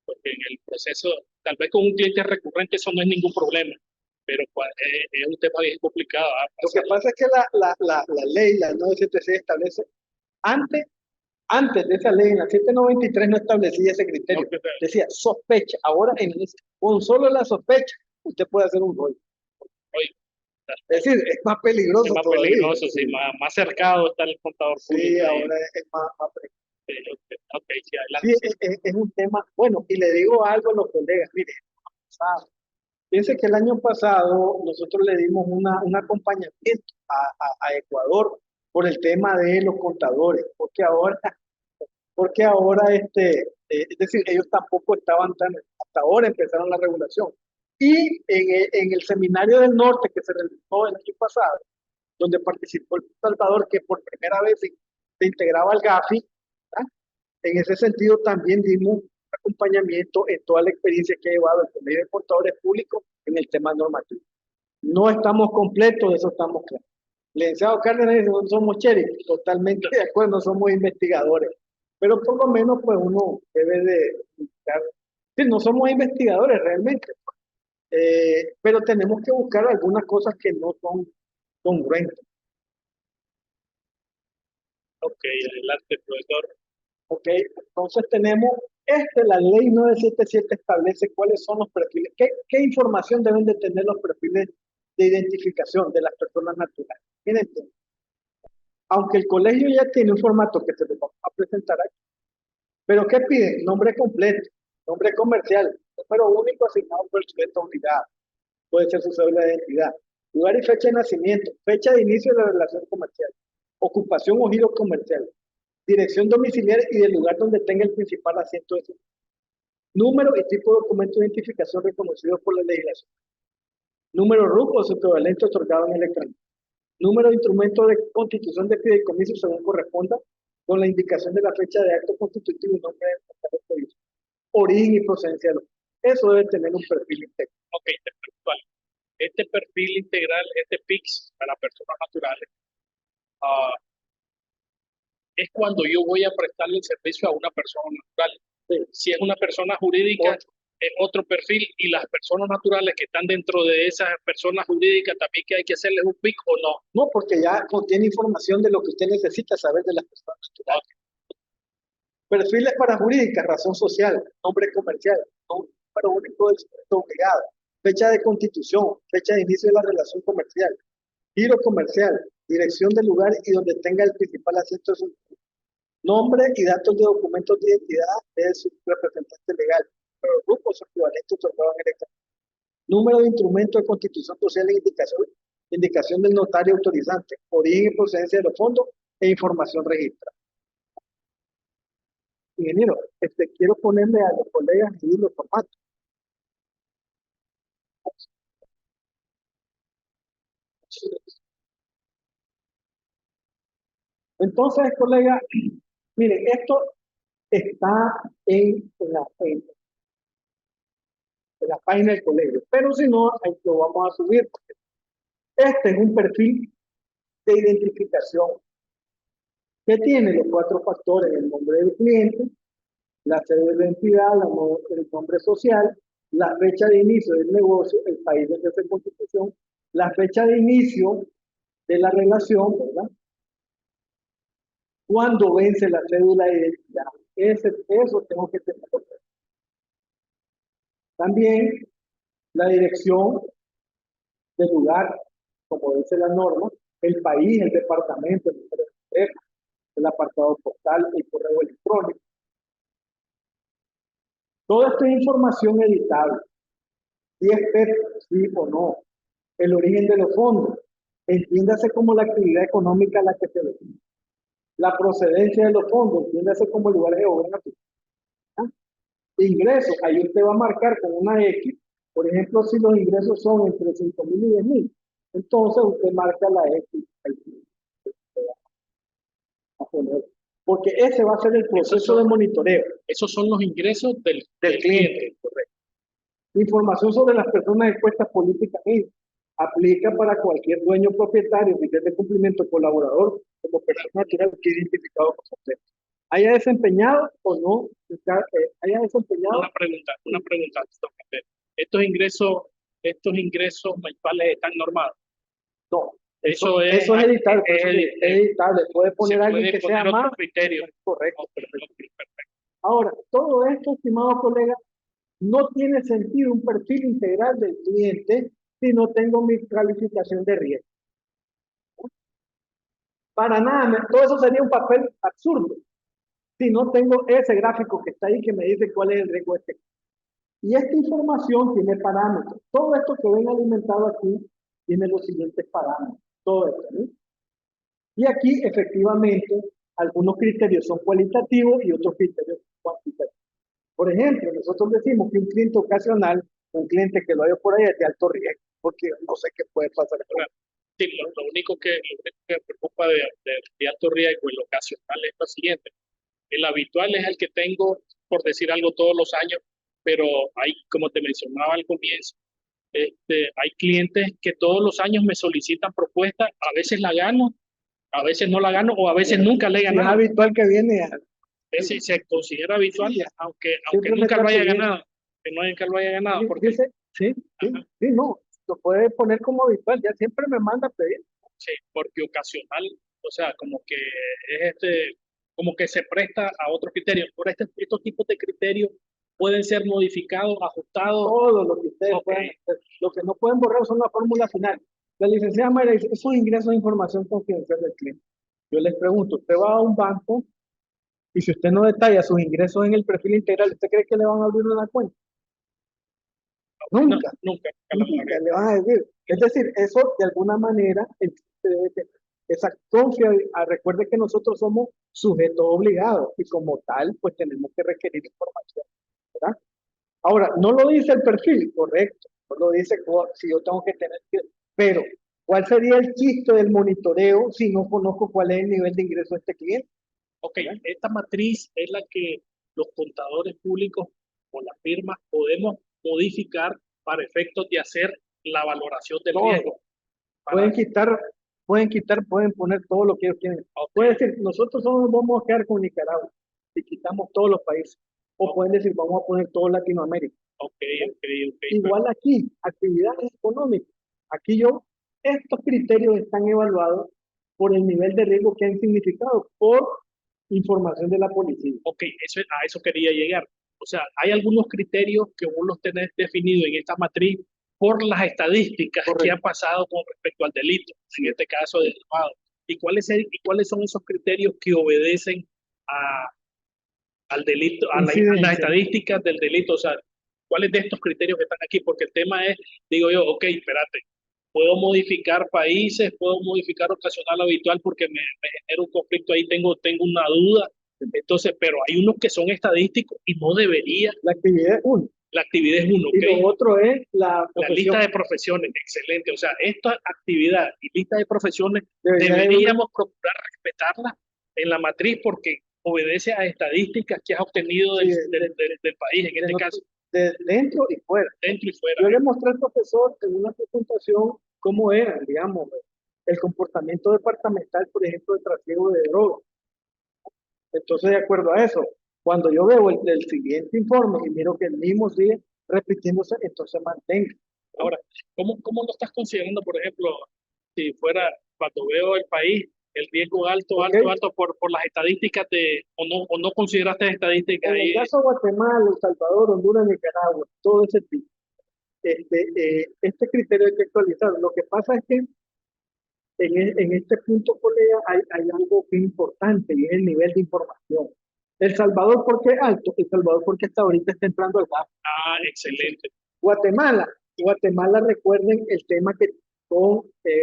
Porque en el proceso, tal vez con un cliente recurrente eso no es ningún problema, pero es un tema bien complicado. Lo que pasa es que la ley, la 976, establece, antes de esa ley, en la 793 no establecía ese criterio. No, decía sospecha. Ahora, con solo la sospecha, usted puede hacer un rol. Es decir, es más peligroso. Es más todavía. Peligroso, sí, más cercado está el contador público. Sí, ahora es más peligroso. Okay, sí, adelante. Sí, es un tema, bueno, y le digo algo a los colegas, mire, fíjense que el año pasado nosotros le dimos un acompañamiento a Ecuador por el tema de los contadores, porque ahora es decir, ellos tampoco estaban hasta ahora empezaron la regulación. Y en el seminario del norte que se realizó el año pasado, donde participó el Salvador, que por primera vez se integraba al GAFI, ¿verdad? En ese sentido también dimos acompañamiento en toda la experiencia que ha llevado el Colegio de Contadores Públicos en el tema normativo. No estamos completos, de eso estamos claros. Licenciado Cárdenas dice, no somos sheriff, totalmente de acuerdo, no somos investigadores, pero por lo menos pues uno debe de buscar, sí, no somos investigadores realmente, pero tenemos que buscar algunas cosas que no son congruentes. Ok, adelante, profesor. ¿Ok? Entonces tenemos, la ley 977 establece cuáles son los perfiles, qué información deben de tener los perfiles de identificación de las personas naturales. Miren, aunque el colegio ya tiene un formato que se les va a presentar aquí, pero ¿qué piden? Nombre completo, nombre comercial, número único asignado por el sujeto obligado, puede ser su cédula de identidad, lugar y fecha de nacimiento, fecha de inicio de la relación comercial, ocupación o giro comercial, dirección domiciliaria y del lugar donde tenga el principal asiento de su número y tipo de documento de identificación reconocido por la legislación, número RUC o su equivalente otorgado en electrónico, número de instrumento de constitución de fideicomiso según corresponda, con la indicación de la fecha de acto constitutivo y nombre del proyecto, origen y procedencia de los. Eso debe tener un perfil integral. Ok, este perfil integral, este PIX para personas naturales, es cuando yo voy a prestarle el servicio a una persona natural. Sí. Si es una persona jurídica, es otro perfil, y las personas naturales que están dentro de esas personas jurídicas también que hay que hacerles un PIC o no. No, porque ya contiene información de lo que usted necesita saber de las personas naturales. Perfiles para jurídicas, razón social, nombre comercial, número único del sujeto obligado, fecha de constitución, fecha de inicio de la relación comercial, giro comercial, dirección del lugar y donde tenga el principal asiento de su nombre y datos de documentos de identidad de su representante legal, pero grupos equivalentes otorgados en electrónico. Número de instrumento de constitución social e indicación del notario autorizante, origen y procedencia de los fondos e información registrada. Ingeniero, quiero ponerle a los colegas en los formatos. Entonces, colega, miren, esto está en la página del colegio, pero si no, ahí lo vamos a subir. Este es un perfil de identificación que tiene los 4 factores: el nombre del cliente, la cédula de identidad, el nombre social, la fecha de inicio del negocio, el país donde se constitución, la fecha de inicio de la relación, ¿verdad? Cuando vence la cédula de identidad. Eso tengo que tener. También la dirección del lugar, como dice la norma, el país, el departamento, el apartado postal, el correo electrónico. Toda esta información editable, si es PEP, sí o no, el origen de los fondos, entiéndase como la actividad económica a la que se define, la procedencia de los fondos, entiéndase como el lugar geográfico. ¿Ah? Ingresos, ahí usted va a marcar con una X, por ejemplo, si los ingresos son entre 5.000 y 10.000, entonces usted marca la X. Porque ese va a ser el proceso de monitoreo. Esos son los ingresos del cliente. Correcto. Información sobre las personas expuestas políticamente. Aplica para cualquier dueño propietario, nivel de cumplimiento colaborador, como persona natural que identificado como usted. ¿Haya desempeñado o no? ¿Haya desempeñado? Una pregunta. ¿Estos ingresos mensuales están normados? No. Eso es editable. Es editable. Puede poner a alguien que sea más. Criterio. Correcto. Perfecto. Ahora, todo esto, estimados colegas, no tiene sentido un perfil integral del cliente si no tengo mi calificación de riesgo. Para nada, todo eso sería un papel absurdo si no tengo ese gráfico que está ahí que me dice cuál es el riesgo este. Y esta información tiene parámetros. Todo esto que ven alimentado aquí tiene los siguientes parámetros. Todo esto, ¿no? Y aquí, efectivamente, algunos criterios son cualitativos y otros criterios cuantitativos. Por ejemplo, nosotros decimos que un cliente ocasional, un cliente que lo haya por ahí es de alto riesgo, porque no sé qué puede pasar. Sí, lo único que me preocupa de alto riesgo y lo ocasional es lo siguiente. El habitual es el que tengo, por decir algo, todos los años, pero hay, como te mencionaba al comienzo, Hay clientes que todos los años me solicitan propuestas, a veces la gano, a veces no la gano o a veces nunca le he Si es ganado. habitual que viene, Es decir, se considera habitual, sí, aunque siempre me nunca lo trata haya bien. ganado, que nunca lo haya ganado, porque Dice, sí, sí, ajá, sí, no, lo puede poner como habitual, ya siempre me manda a pedir. sí, porque ocasional, o sea, como que es como que se presta a otros criterios. Por estos tipos de criterios pueden ser modificados, ajustados. Todo lo que ustedes Ok, puedan hacer. Lo que no pueden borrar son la fórmula final. La licenciada Mayra dice, esos ingresos de información confidencial del cliente. Yo les pregunto, usted va a un banco y si usted no detalla sus ingresos en el perfil integral, ¿usted cree que le van a abrir una cuenta? no, Nunca, nunca lo nunca haré. le van a decir. Es decir, eso de alguna manera, esa confiabilidad, recuerde que nosotros somos sujetos obligados y como tal, pues tenemos que requerir información, ¿verdad? Ahora, no lo dice el perfil, correcto, no lo dice si yo tengo que tener que, pero ¿cuál sería el chiste del monitoreo si no conozco cuál es el nivel de ingreso de este cliente? Ok, ¿Verdad? esta matriz es la que los contadores públicos o las firmas podemos modificar para efectos de hacer la valoración del Todo. riesgo. Para, Pueden quitar, pueden poner todo lo que ellos quieren. ok, Pueden decir, nosotros solo nos vamos a quedar con Nicaragua y quitamos todos los países. O ok, pueden decir, vamos a poner todo Latinoamérica. ok, ¿Verdad? ok, ok. Igual aquí, actividades económicas. Aquí estos criterios están evaluados por el nivel de riesgo que han significado por información de la policía. Ok, a eso quería llegar. O sea, hay algunos criterios que vos los tenés definidos en esta matriz por las estadísticas que han Correcto. pasado con respecto al delito, en Sí. este caso del lavado. ¿Y cuáles son esos criterios que obedecen a, al delito, a las Incidencia. estadísticas del delito? O sea, ¿cuáles de estos criterios que están aquí? Porque el tema es, digo yo, ok, espérate, puedo modificar países, puedo modificar ocasional habitual porque me genera un conflicto ahí, tengo una duda. Entonces, pero hay unos que son estadísticos y no debería. La actividad es uno. La actividad es uno, Y ¿ok? lo otro es la La lista profesión. de profesiones, excelente. O sea, esta actividad y lista de profesiones Debería haber una. deberíamos procurar respetarla en la matriz porque obedece a estadísticas que has obtenido Sí, del país, en de este no- caso, de dentro y fuera. dentro y fuera. Yo le mostré al profesor en una presentación cómo era, digamos, el comportamiento departamental, por ejemplo, de trasiego de drogas. Entonces, de acuerdo a eso, cuando yo veo el siguiente informe y miro que el mismo sigue repitiéndose, entonces mantenga. Ahora, ¿cómo lo estás considerando, por ejemplo, si fuera, cuando veo el país, el riesgo alto, ¿Ok? alto, alto por las estadísticas o no consideraste estadísticas En el ahí? caso de Guatemala, El Salvador, Honduras, Nicaragua, todo ese tipo, este criterio hay que actualizarlo. Lo que pasa es que en este punto, colega, hay algo que es importante y es el nivel de información. El Salvador, ¿por qué alto? El Salvador, porque hasta ahorita está entrando al gas. Ah, excelente. Guatemala, Guatemala, recuerden el tema que con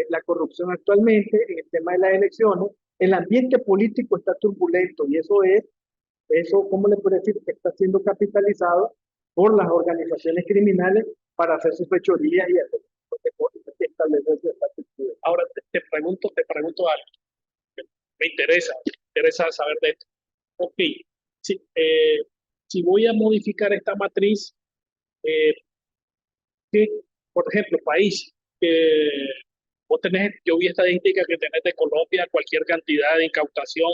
la corrupción actualmente, en el tema de las elecciones, el ambiente político está turbulento y eso, ¿cómo le puedo decir? Está siendo capitalizado por las organizaciones criminales para hacer sus fechorías y hacer establecer su estatus. Ahora te pregunto algo. Me interesa saber de esto. Ok, si, si voy a modificar esta matriz, eh, que, por ejemplo, país, yo vi estadísticas que tenés de Colombia cualquier cantidad de incautación,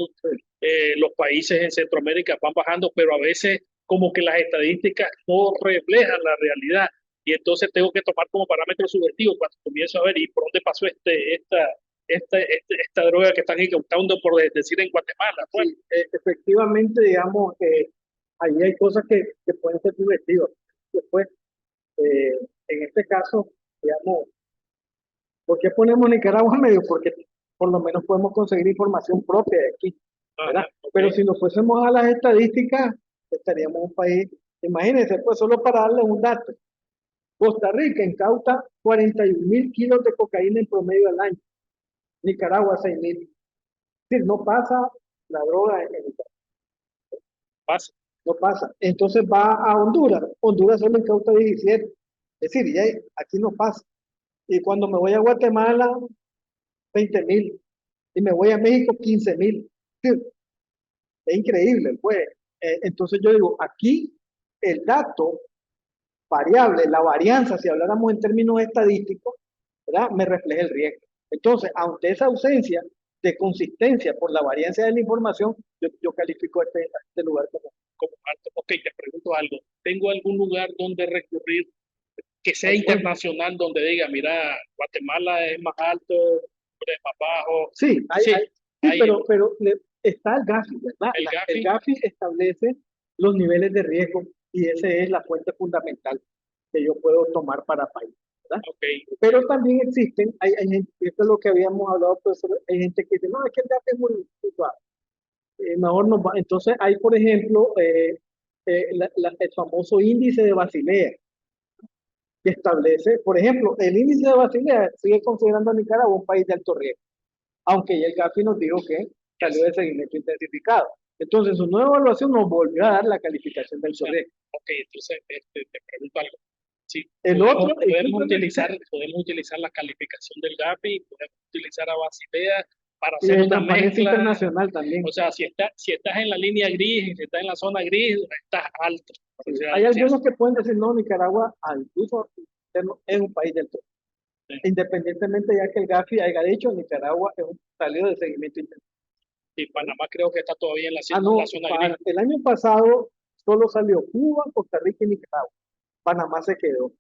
los países en Centroamérica van bajando, pero a veces como que las estadísticas no reflejan la realidad y entonces tengo que tomar como parámetro subjetivo cuando comienzo a ver y por dónde pasó esta droga que están incautando, por decir en Guatemala. Bueno, Sí, efectivamente, digamos, ahí hay cosas que pueden ser subjetivas. Después, en este caso, digamos, ¿por qué ponemos Nicaragua en medio? Porque por lo menos podemos conseguir información propia de aquí, ¿verdad? ajá, ok, Pero si nos fuésemos a las estadísticas, estaríamos un país, imagínense, pues solo para darles un dato, Costa Rica incauta 41.000 kilos de cocaína en promedio al año, Nicaragua 6.000. Es decir, no pasa la droga en Nicaragua, pasa. no pasa. Entonces va a Honduras, Honduras solo incauta 17. Es decir, aquí no pasa. Y cuando me voy a Guatemala, 20.000. Y me voy a México, 15.000. Sí, es increíble, pues. Entonces yo digo, aquí el dato variable, la varianza, si habláramos en términos estadísticos, ¿verdad? Me refleja el riesgo. Entonces, ante esa ausencia de consistencia por la varianza de la información, yo califico a este lugar como alto. Ok, te pregunto algo. ¿Tengo algún lugar donde recurrir que sea bueno, internacional, donde diga, mira, Guatemala es más alto, es más bajo? sí, Sí, sí, hay pero está el GAFI, ¿verdad? el El GAFI. GAFI establece los niveles de riesgo y esa es la fuente fundamental que yo puedo tomar para país, ¿verdad? Ok, Pero también existen, hay gente, esto es lo que habíamos hablado, profesor, hay gente que dice, no, es que el GAFI es muy bajo. Mejor nos va. Entonces hay, por ejemplo, el famoso índice de Basilea, que establece, por ejemplo, el índice de Basilea sigue considerando a Nicaragua un país de alto riesgo, aunque ya el GAFI nos dijo que salió de seguimiento intensificado. Entonces, su nueva evaluación nos volvió a dar la calificación del alto riesgo. ok, entonces te pregunto algo. Sí, El otro, podemos utilizar la calificación del GAFI, podemos utilizar a Basilea para y hacer en una transparencia mezcla. internacional también. O sea, si estás en la línea gris, si estás en la zona gris, estás alto. Sí. Hay algunos que pueden decir, no, Nicaragua, al uso interno, es un país del todo. Sí. Independientemente ya que el GAFI haya dicho, Nicaragua es un salido de seguimiento interno. Y Panamá creo que está todavía en la No, zona gris. el año pasado solo salió Cuba, Costa Rica y Nicaragua. Panamá se quedó.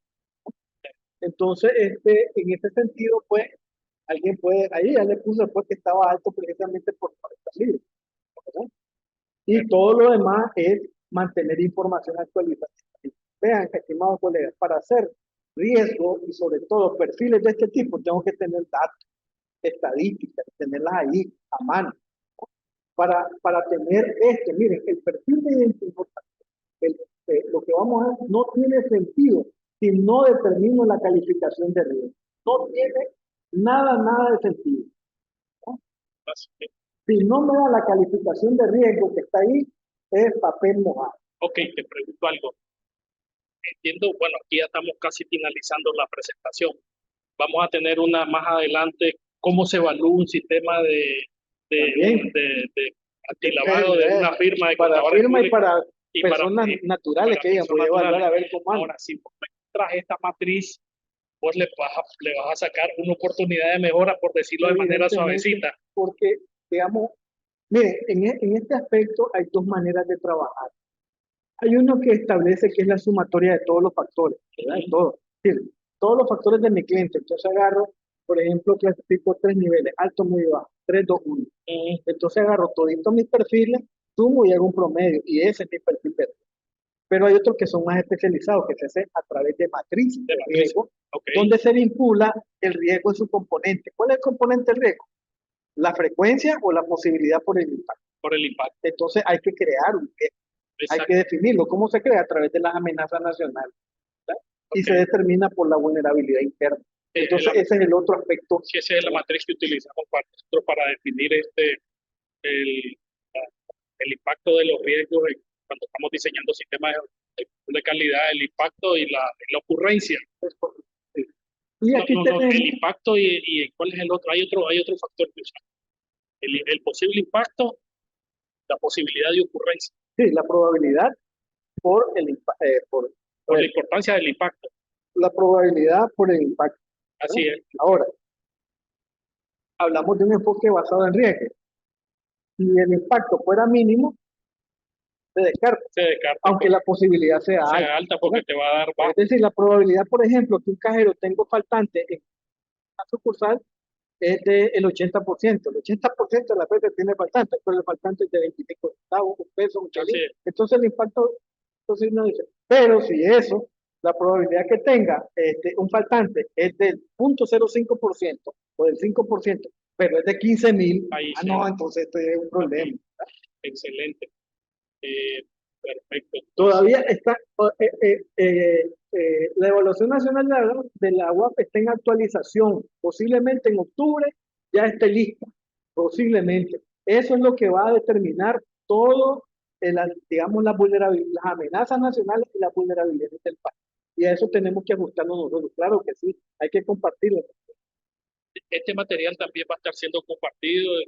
Entonces, en este sentido, pues, alguien puede, ahí ya le puse pues que estaba alto precisamente por salir, ¿verdad? Y todo lo demás es mantener información actualizada. Vean, estimados colegas, para hacer riesgo y sobre todo perfiles de este tipo, tengo que tener datos, estadísticas, tenerlas ahí a mano. Para tener miren, el perfil de identidad, lo que vamos a hacer no tiene sentido si no determino la calificación de riesgo. No tiene nada de sentido, ¿no? Si no me da la calificación de riesgo que está ahí, es papel mojado. Ok, te pregunto algo. Entiendo, bueno, aquí ya estamos casi finalizando la presentación. Vamos a tener una más adelante, cómo se evalúa un sistema de antilavado de una firma de para contadores firma y públicos para y personas naturales que digan, voy a evaluar a ver cómo anda. Ahora, si vos traes esta matriz, vos le vas a sacar una oportunidad de mejora, por decirlo de manera suavecita. Porque, digamos, mire, en este aspecto hay dos maneras de trabajar. Hay uno que establece que es la sumatoria de todos los factores, ¿verdad? Todos los factores de mi cliente. Entonces agarro, por ejemplo, clasifico tres niveles, alto, medio, bajo, 3, 2, 1. Entonces agarro toditos mis perfiles, sumo y hago un promedio, y ese es mi perfil de riesgo. Pero hay otros que son más especializados, que se hacen a través de matrices de riesgo, donde se vincula el riesgo en su componente. ¿Cuál es el componente del riesgo? La frecuencia o la posibilidad por el impacto. Por el impacto. Entonces hay que crear un riesgo. Hay que definirlo. ¿Cómo se crea? A través de las amenazas nacionales. Y se determina por la vulnerabilidad interna. Entonces, ese es el otro aspecto. Sí, esa es la matriz que utilizamos para definir el impacto de los riesgos cuando estamos diseñando sistemas de calidad, el impacto y la ocurrencia. Y aquí tenemos el impacto y ¿cuál es el otro? Hay otro factor que usamos. El posible impacto, la posibilidad de ocurrencia. Sí, la probabilidad por la importancia del impacto. La probabilidad por el impacto. Así es. Ahora, hablamos de un enfoque basado en riesgo. Si el impacto fuera mínimo, se descarta. Aunque la posibilidad sea alta porque te va a dar bajo. Es decir, la probabilidad, por ejemplo, que un cajero tenga faltante en una sucursal es del 80%. El 80% de la veces tiene faltante, pero el faltante es de 25 centavos, un peso, un chelín. Entonces el impacto, entonces no dice. Pero si eso, la probabilidad que tenga un faltante es del 0.05% o del 5%, pero es de 15,000, no, entonces esto es un problema. Excelente. Perfecto. Todavía está, la Evaluación Nacional de la UAP está en actualización, posiblemente en octubre ya esté lista, posiblemente. Eso es lo que va a determinar todo, digamos, las amenazas nacionales y las vulnerabilidades del país. Y a eso tenemos que ajustarnos nosotros. Claro que sí, hay que compartirlo. Este material también va a estar siendo compartido y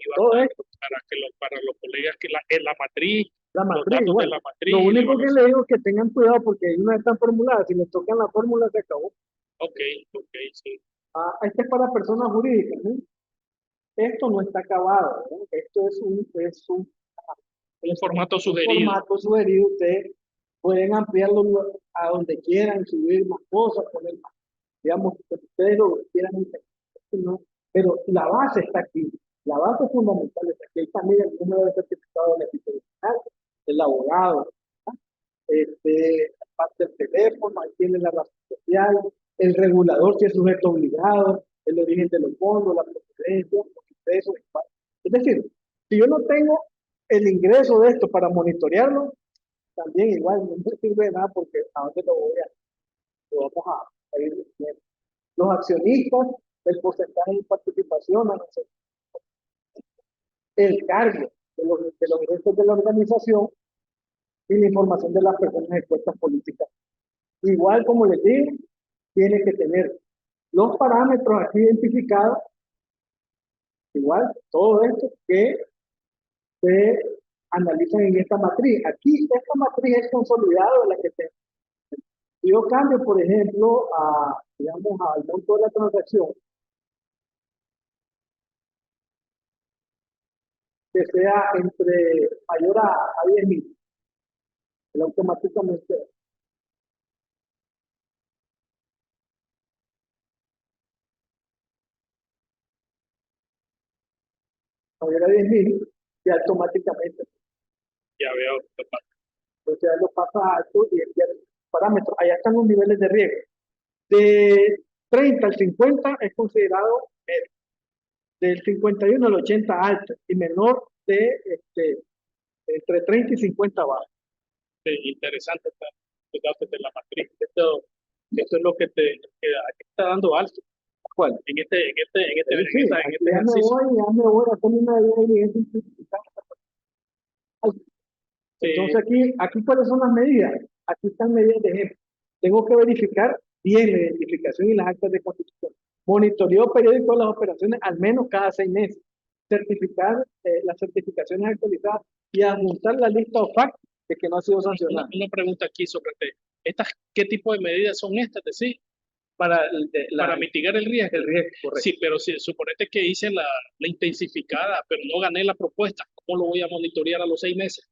para los colegas que la matriz La los matriz, datos de igual. la matriz Lo y la único que evaluación. le digo es que tengan cuidado porque hay una están formuladas. Si les tocan la fórmula, se acabó. Ok, ok, sí. Este es para personas jurídicas, ¿no? Esto no está acabado, ¿no? Esto Un formato un sugerido. formato sugerido. Ustedes pueden ampliarlo a donde quieran, subir más cosas, poner más, digamos, que ustedes lo quieran entender, ¿no? Pero la base está aquí. La base fundamental está aquí. Ahí también el número de certificado de la el abogado, parte del teléfono, ahí tiene la razón social, el regulador si es sujeto obligado, el origen de los fondos, la procedencia, los ingresos. Es decir, si yo no tengo el ingreso de esto para monitorearlo, también igual no me sirve de nada porque a dónde lo vamos a ir viendo. Los accionistas, el porcentaje de participación, el cargo de los ingresos de la organización y la información de las personas expuestas políticas. Igual, como les digo, tiene que tener los parámetros aquí identificados, igual, todo esto que se analizan en esta matriz. Aquí, esta matriz es consolidada de la que tengo. Si yo cambio, por ejemplo, digamos, al monto de la transacción, que sea entre mayor a 10.000, él automáticamente mayor a 10.000, y automáticamente, Ya veo. entonces ya lo pasa a alto y el parámetros. Allá están los niveles de riesgo. De 30 al 50 es considerado medio, del 51 al 80 alto y menor de entre 30 y 50 bajo. Sí, interesante los datos de la matriz. Esto es lo que que está dando alto ¿Cuál? Sí, en aquí este ejercicio. ya me voy a hacer una evidencia simplificada. Sí, Entonces aquí ¿cuáles son las medidas? Aquí están medidas de ejemplo. Tengo que verificar bien la identificación y las actas de constitución. Monitoreo periódico de las operaciones al menos cada 6 meses. Certificar las certificaciones actualizadas y adjuntar la lista OFAC de que no ha sido sancionada. una pregunta aquí sobre ¿qué tipo de medidas son estas? Sí, para mitigar el riesgo. El riesgo, correcto. Sí, pero si suponete que hice la intensificada, pero no gané la propuesta, ¿cómo lo voy a monitorear a los 6 meses?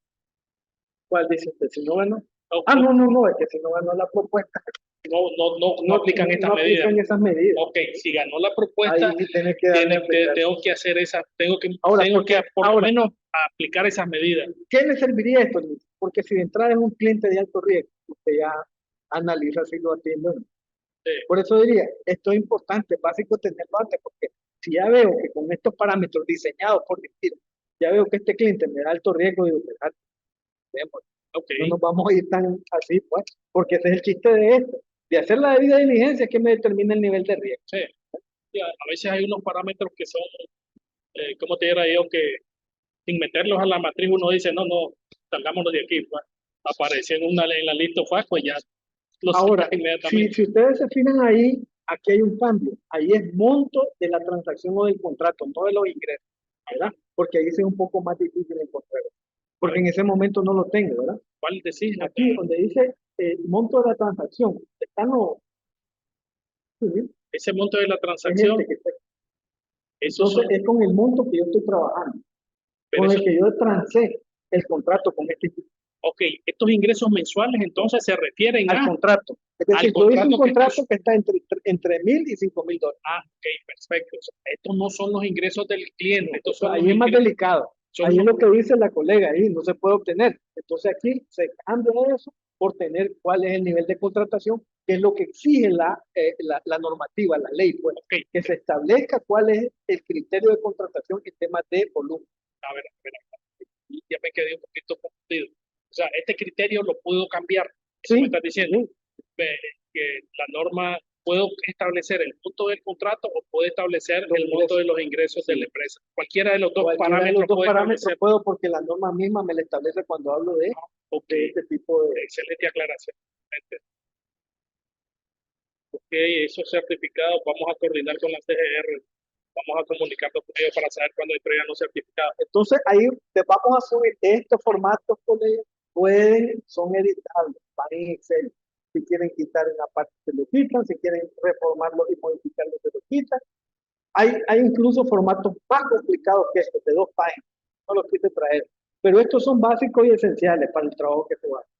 ¿Cuál dice usted? Si no ganó. Okay. No, es que si no ganó la propuesta. No aplican estas medidas. Aplican esas medidas. Ok, si ganó la propuesta, Ahí tiene que darle tengo que hacer esa, tengo que por lo ahora, menos aplicar esas medidas. ¿qué le serviría esto, Luis? Porque si de entrada es un cliente de alto riesgo, usted ya analiza si lo atiende o no. Sí. Por eso diría, esto es importante, es básico tenerlo antes, porque si ya veo que con estos parámetros diseñados por decir, ya veo que este cliente me da alto riesgo, digo, Okay. no nos vamos a ir tan así, pues, porque ese es el chiste de esto, de hacer la debida diligencia que me determina el nivel de riesgo. Sí. A veces hay unos parámetros que son, ¿cómo te diría yo? Que sin meterlos a la matriz uno dice, no, salgámonos de aquí. Pues. Aparece en la lista FAC, pues ya lo Ahora, sacas inmediatamente. si ustedes se fijan ahí, aquí hay un cambio. Ahí es monto de la transacción o del contrato, no de los ingresos, ¿verdad? Porque ahí sí es un poco más difícil encontrar. Porque en ese momento no lo tengo, ¿verdad? ¿Cuál decís? Aquí, donde dice monto de la transacción, están los... ¿sí? Ese monto de la Es transacción, que está. esos Entonces, son, es con el monto que yo estoy trabajando, pero con eso, el que yo transé el contrato con este instituto. ok, estos ingresos mensuales entonces se refieren Al contrato. Es decir, yo hice un contrato que está entre $1,000 y $5,000. Ok, perfecto. O sea, estos no son los ingresos del cliente, estos son Ahí los es más ingresos. delicado. Ahí es lo que dice la colega, ahí no se puede obtener. Entonces aquí se cambia eso por tener cuál es el nivel de contratación, que es lo que exige la normativa, la ley, pues, Okay. que se establezca cuál es el criterio de contratación en temas de volumen. A ver, ya me quedé un poquito confundido. O sea, este criterio lo puedo cambiar. Eso Sí, me estás diciendo. sí. Que la norma, puedo establecer el monto del contrato o puedo establecer el monto de los ingresos de la empresa. Cualquiera de los dos parámetros puedo porque la norma misma me la establece cuando hablo de este tipo de... Excelente aclaración. Ok, esos certificados vamos a coordinar con la CGR vamos a comunicarnos con ellos para saber cuándo entregan los certificados. Entonces ahí te vamos a subir estos formatos, colegas, son editables, van en Excel. Si quieren quitar una parte, se lo quitan, si quieren reformarlo y modificarlo, se lo quitan. Hay incluso formatos más complicados que estos, de 2 páginas, no los quise traer. Pero estos son básicos y esenciales para el trabajo que se va a hacer,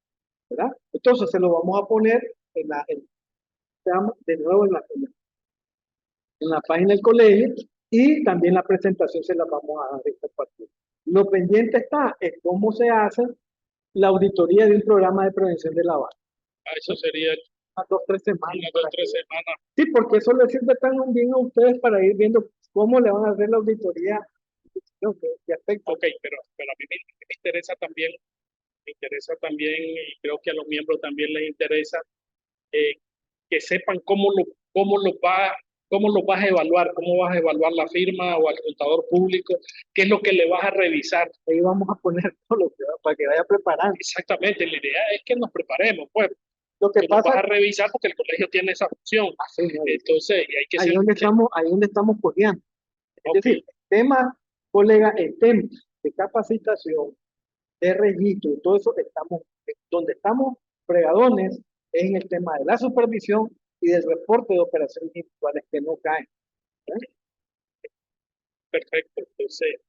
¿verdad? Entonces se lo vamos a poner de nuevo en la página del colegio, y también la presentación se la vamos a dar esta partida. Lo pendiente es cómo se hace la auditoría de un programa de prevención de lavado. Eso sería unas 2 o 3 semanas. unas 2 o 3 semanas. Sí, porque eso les sirve tan bien a ustedes para ir viendo cómo le van a hacer la auditoría. ¿Qué aspecto? Ok, pero a mí me interesa también, y creo que a los miembros también les interesa que sepan cómo lo vas a evaluar, cómo vas a evaluar la firma o al contador público, qué es lo que le vas a revisar. Ahí vamos a poner todo lo que para que vaya preparando. Exactamente, la idea es que nos preparemos, pues. Lo que pasa, vas a revisar porque el colegio tiene esa función. Entonces, y hay que ahí donde estamos cojeando. Es decir, el tema, colega, el tema de capacitación, de registro, todo eso, donde estamos fregadones es en el tema de la supervisión y del reporte de operaciones individuales que no caen. Perfecto, entonces,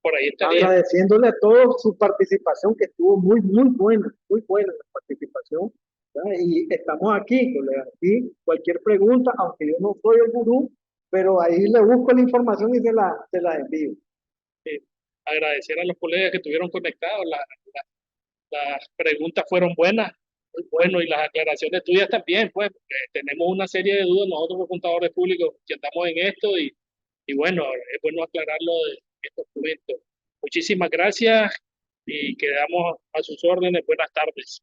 por ahí estaría. Agradeciéndole a todos su participación, que estuvo muy buena la participación. ¿Verdad? Y estamos aquí, colega, aquí cualquier pregunta, aunque yo no soy el gurú, pero ahí le busco la información y se la envío. Agradecer a los colegas que estuvieron conectados, las preguntas fueron buenas, muy bueno, y las aclaraciones tuyas también, pues, tenemos una serie de dudas nosotros los contadores públicos que estamos en esto, y bueno, es bueno aclararlo de estos momentos. Muchísimas gracias y quedamos a sus órdenes. Buenas tardes.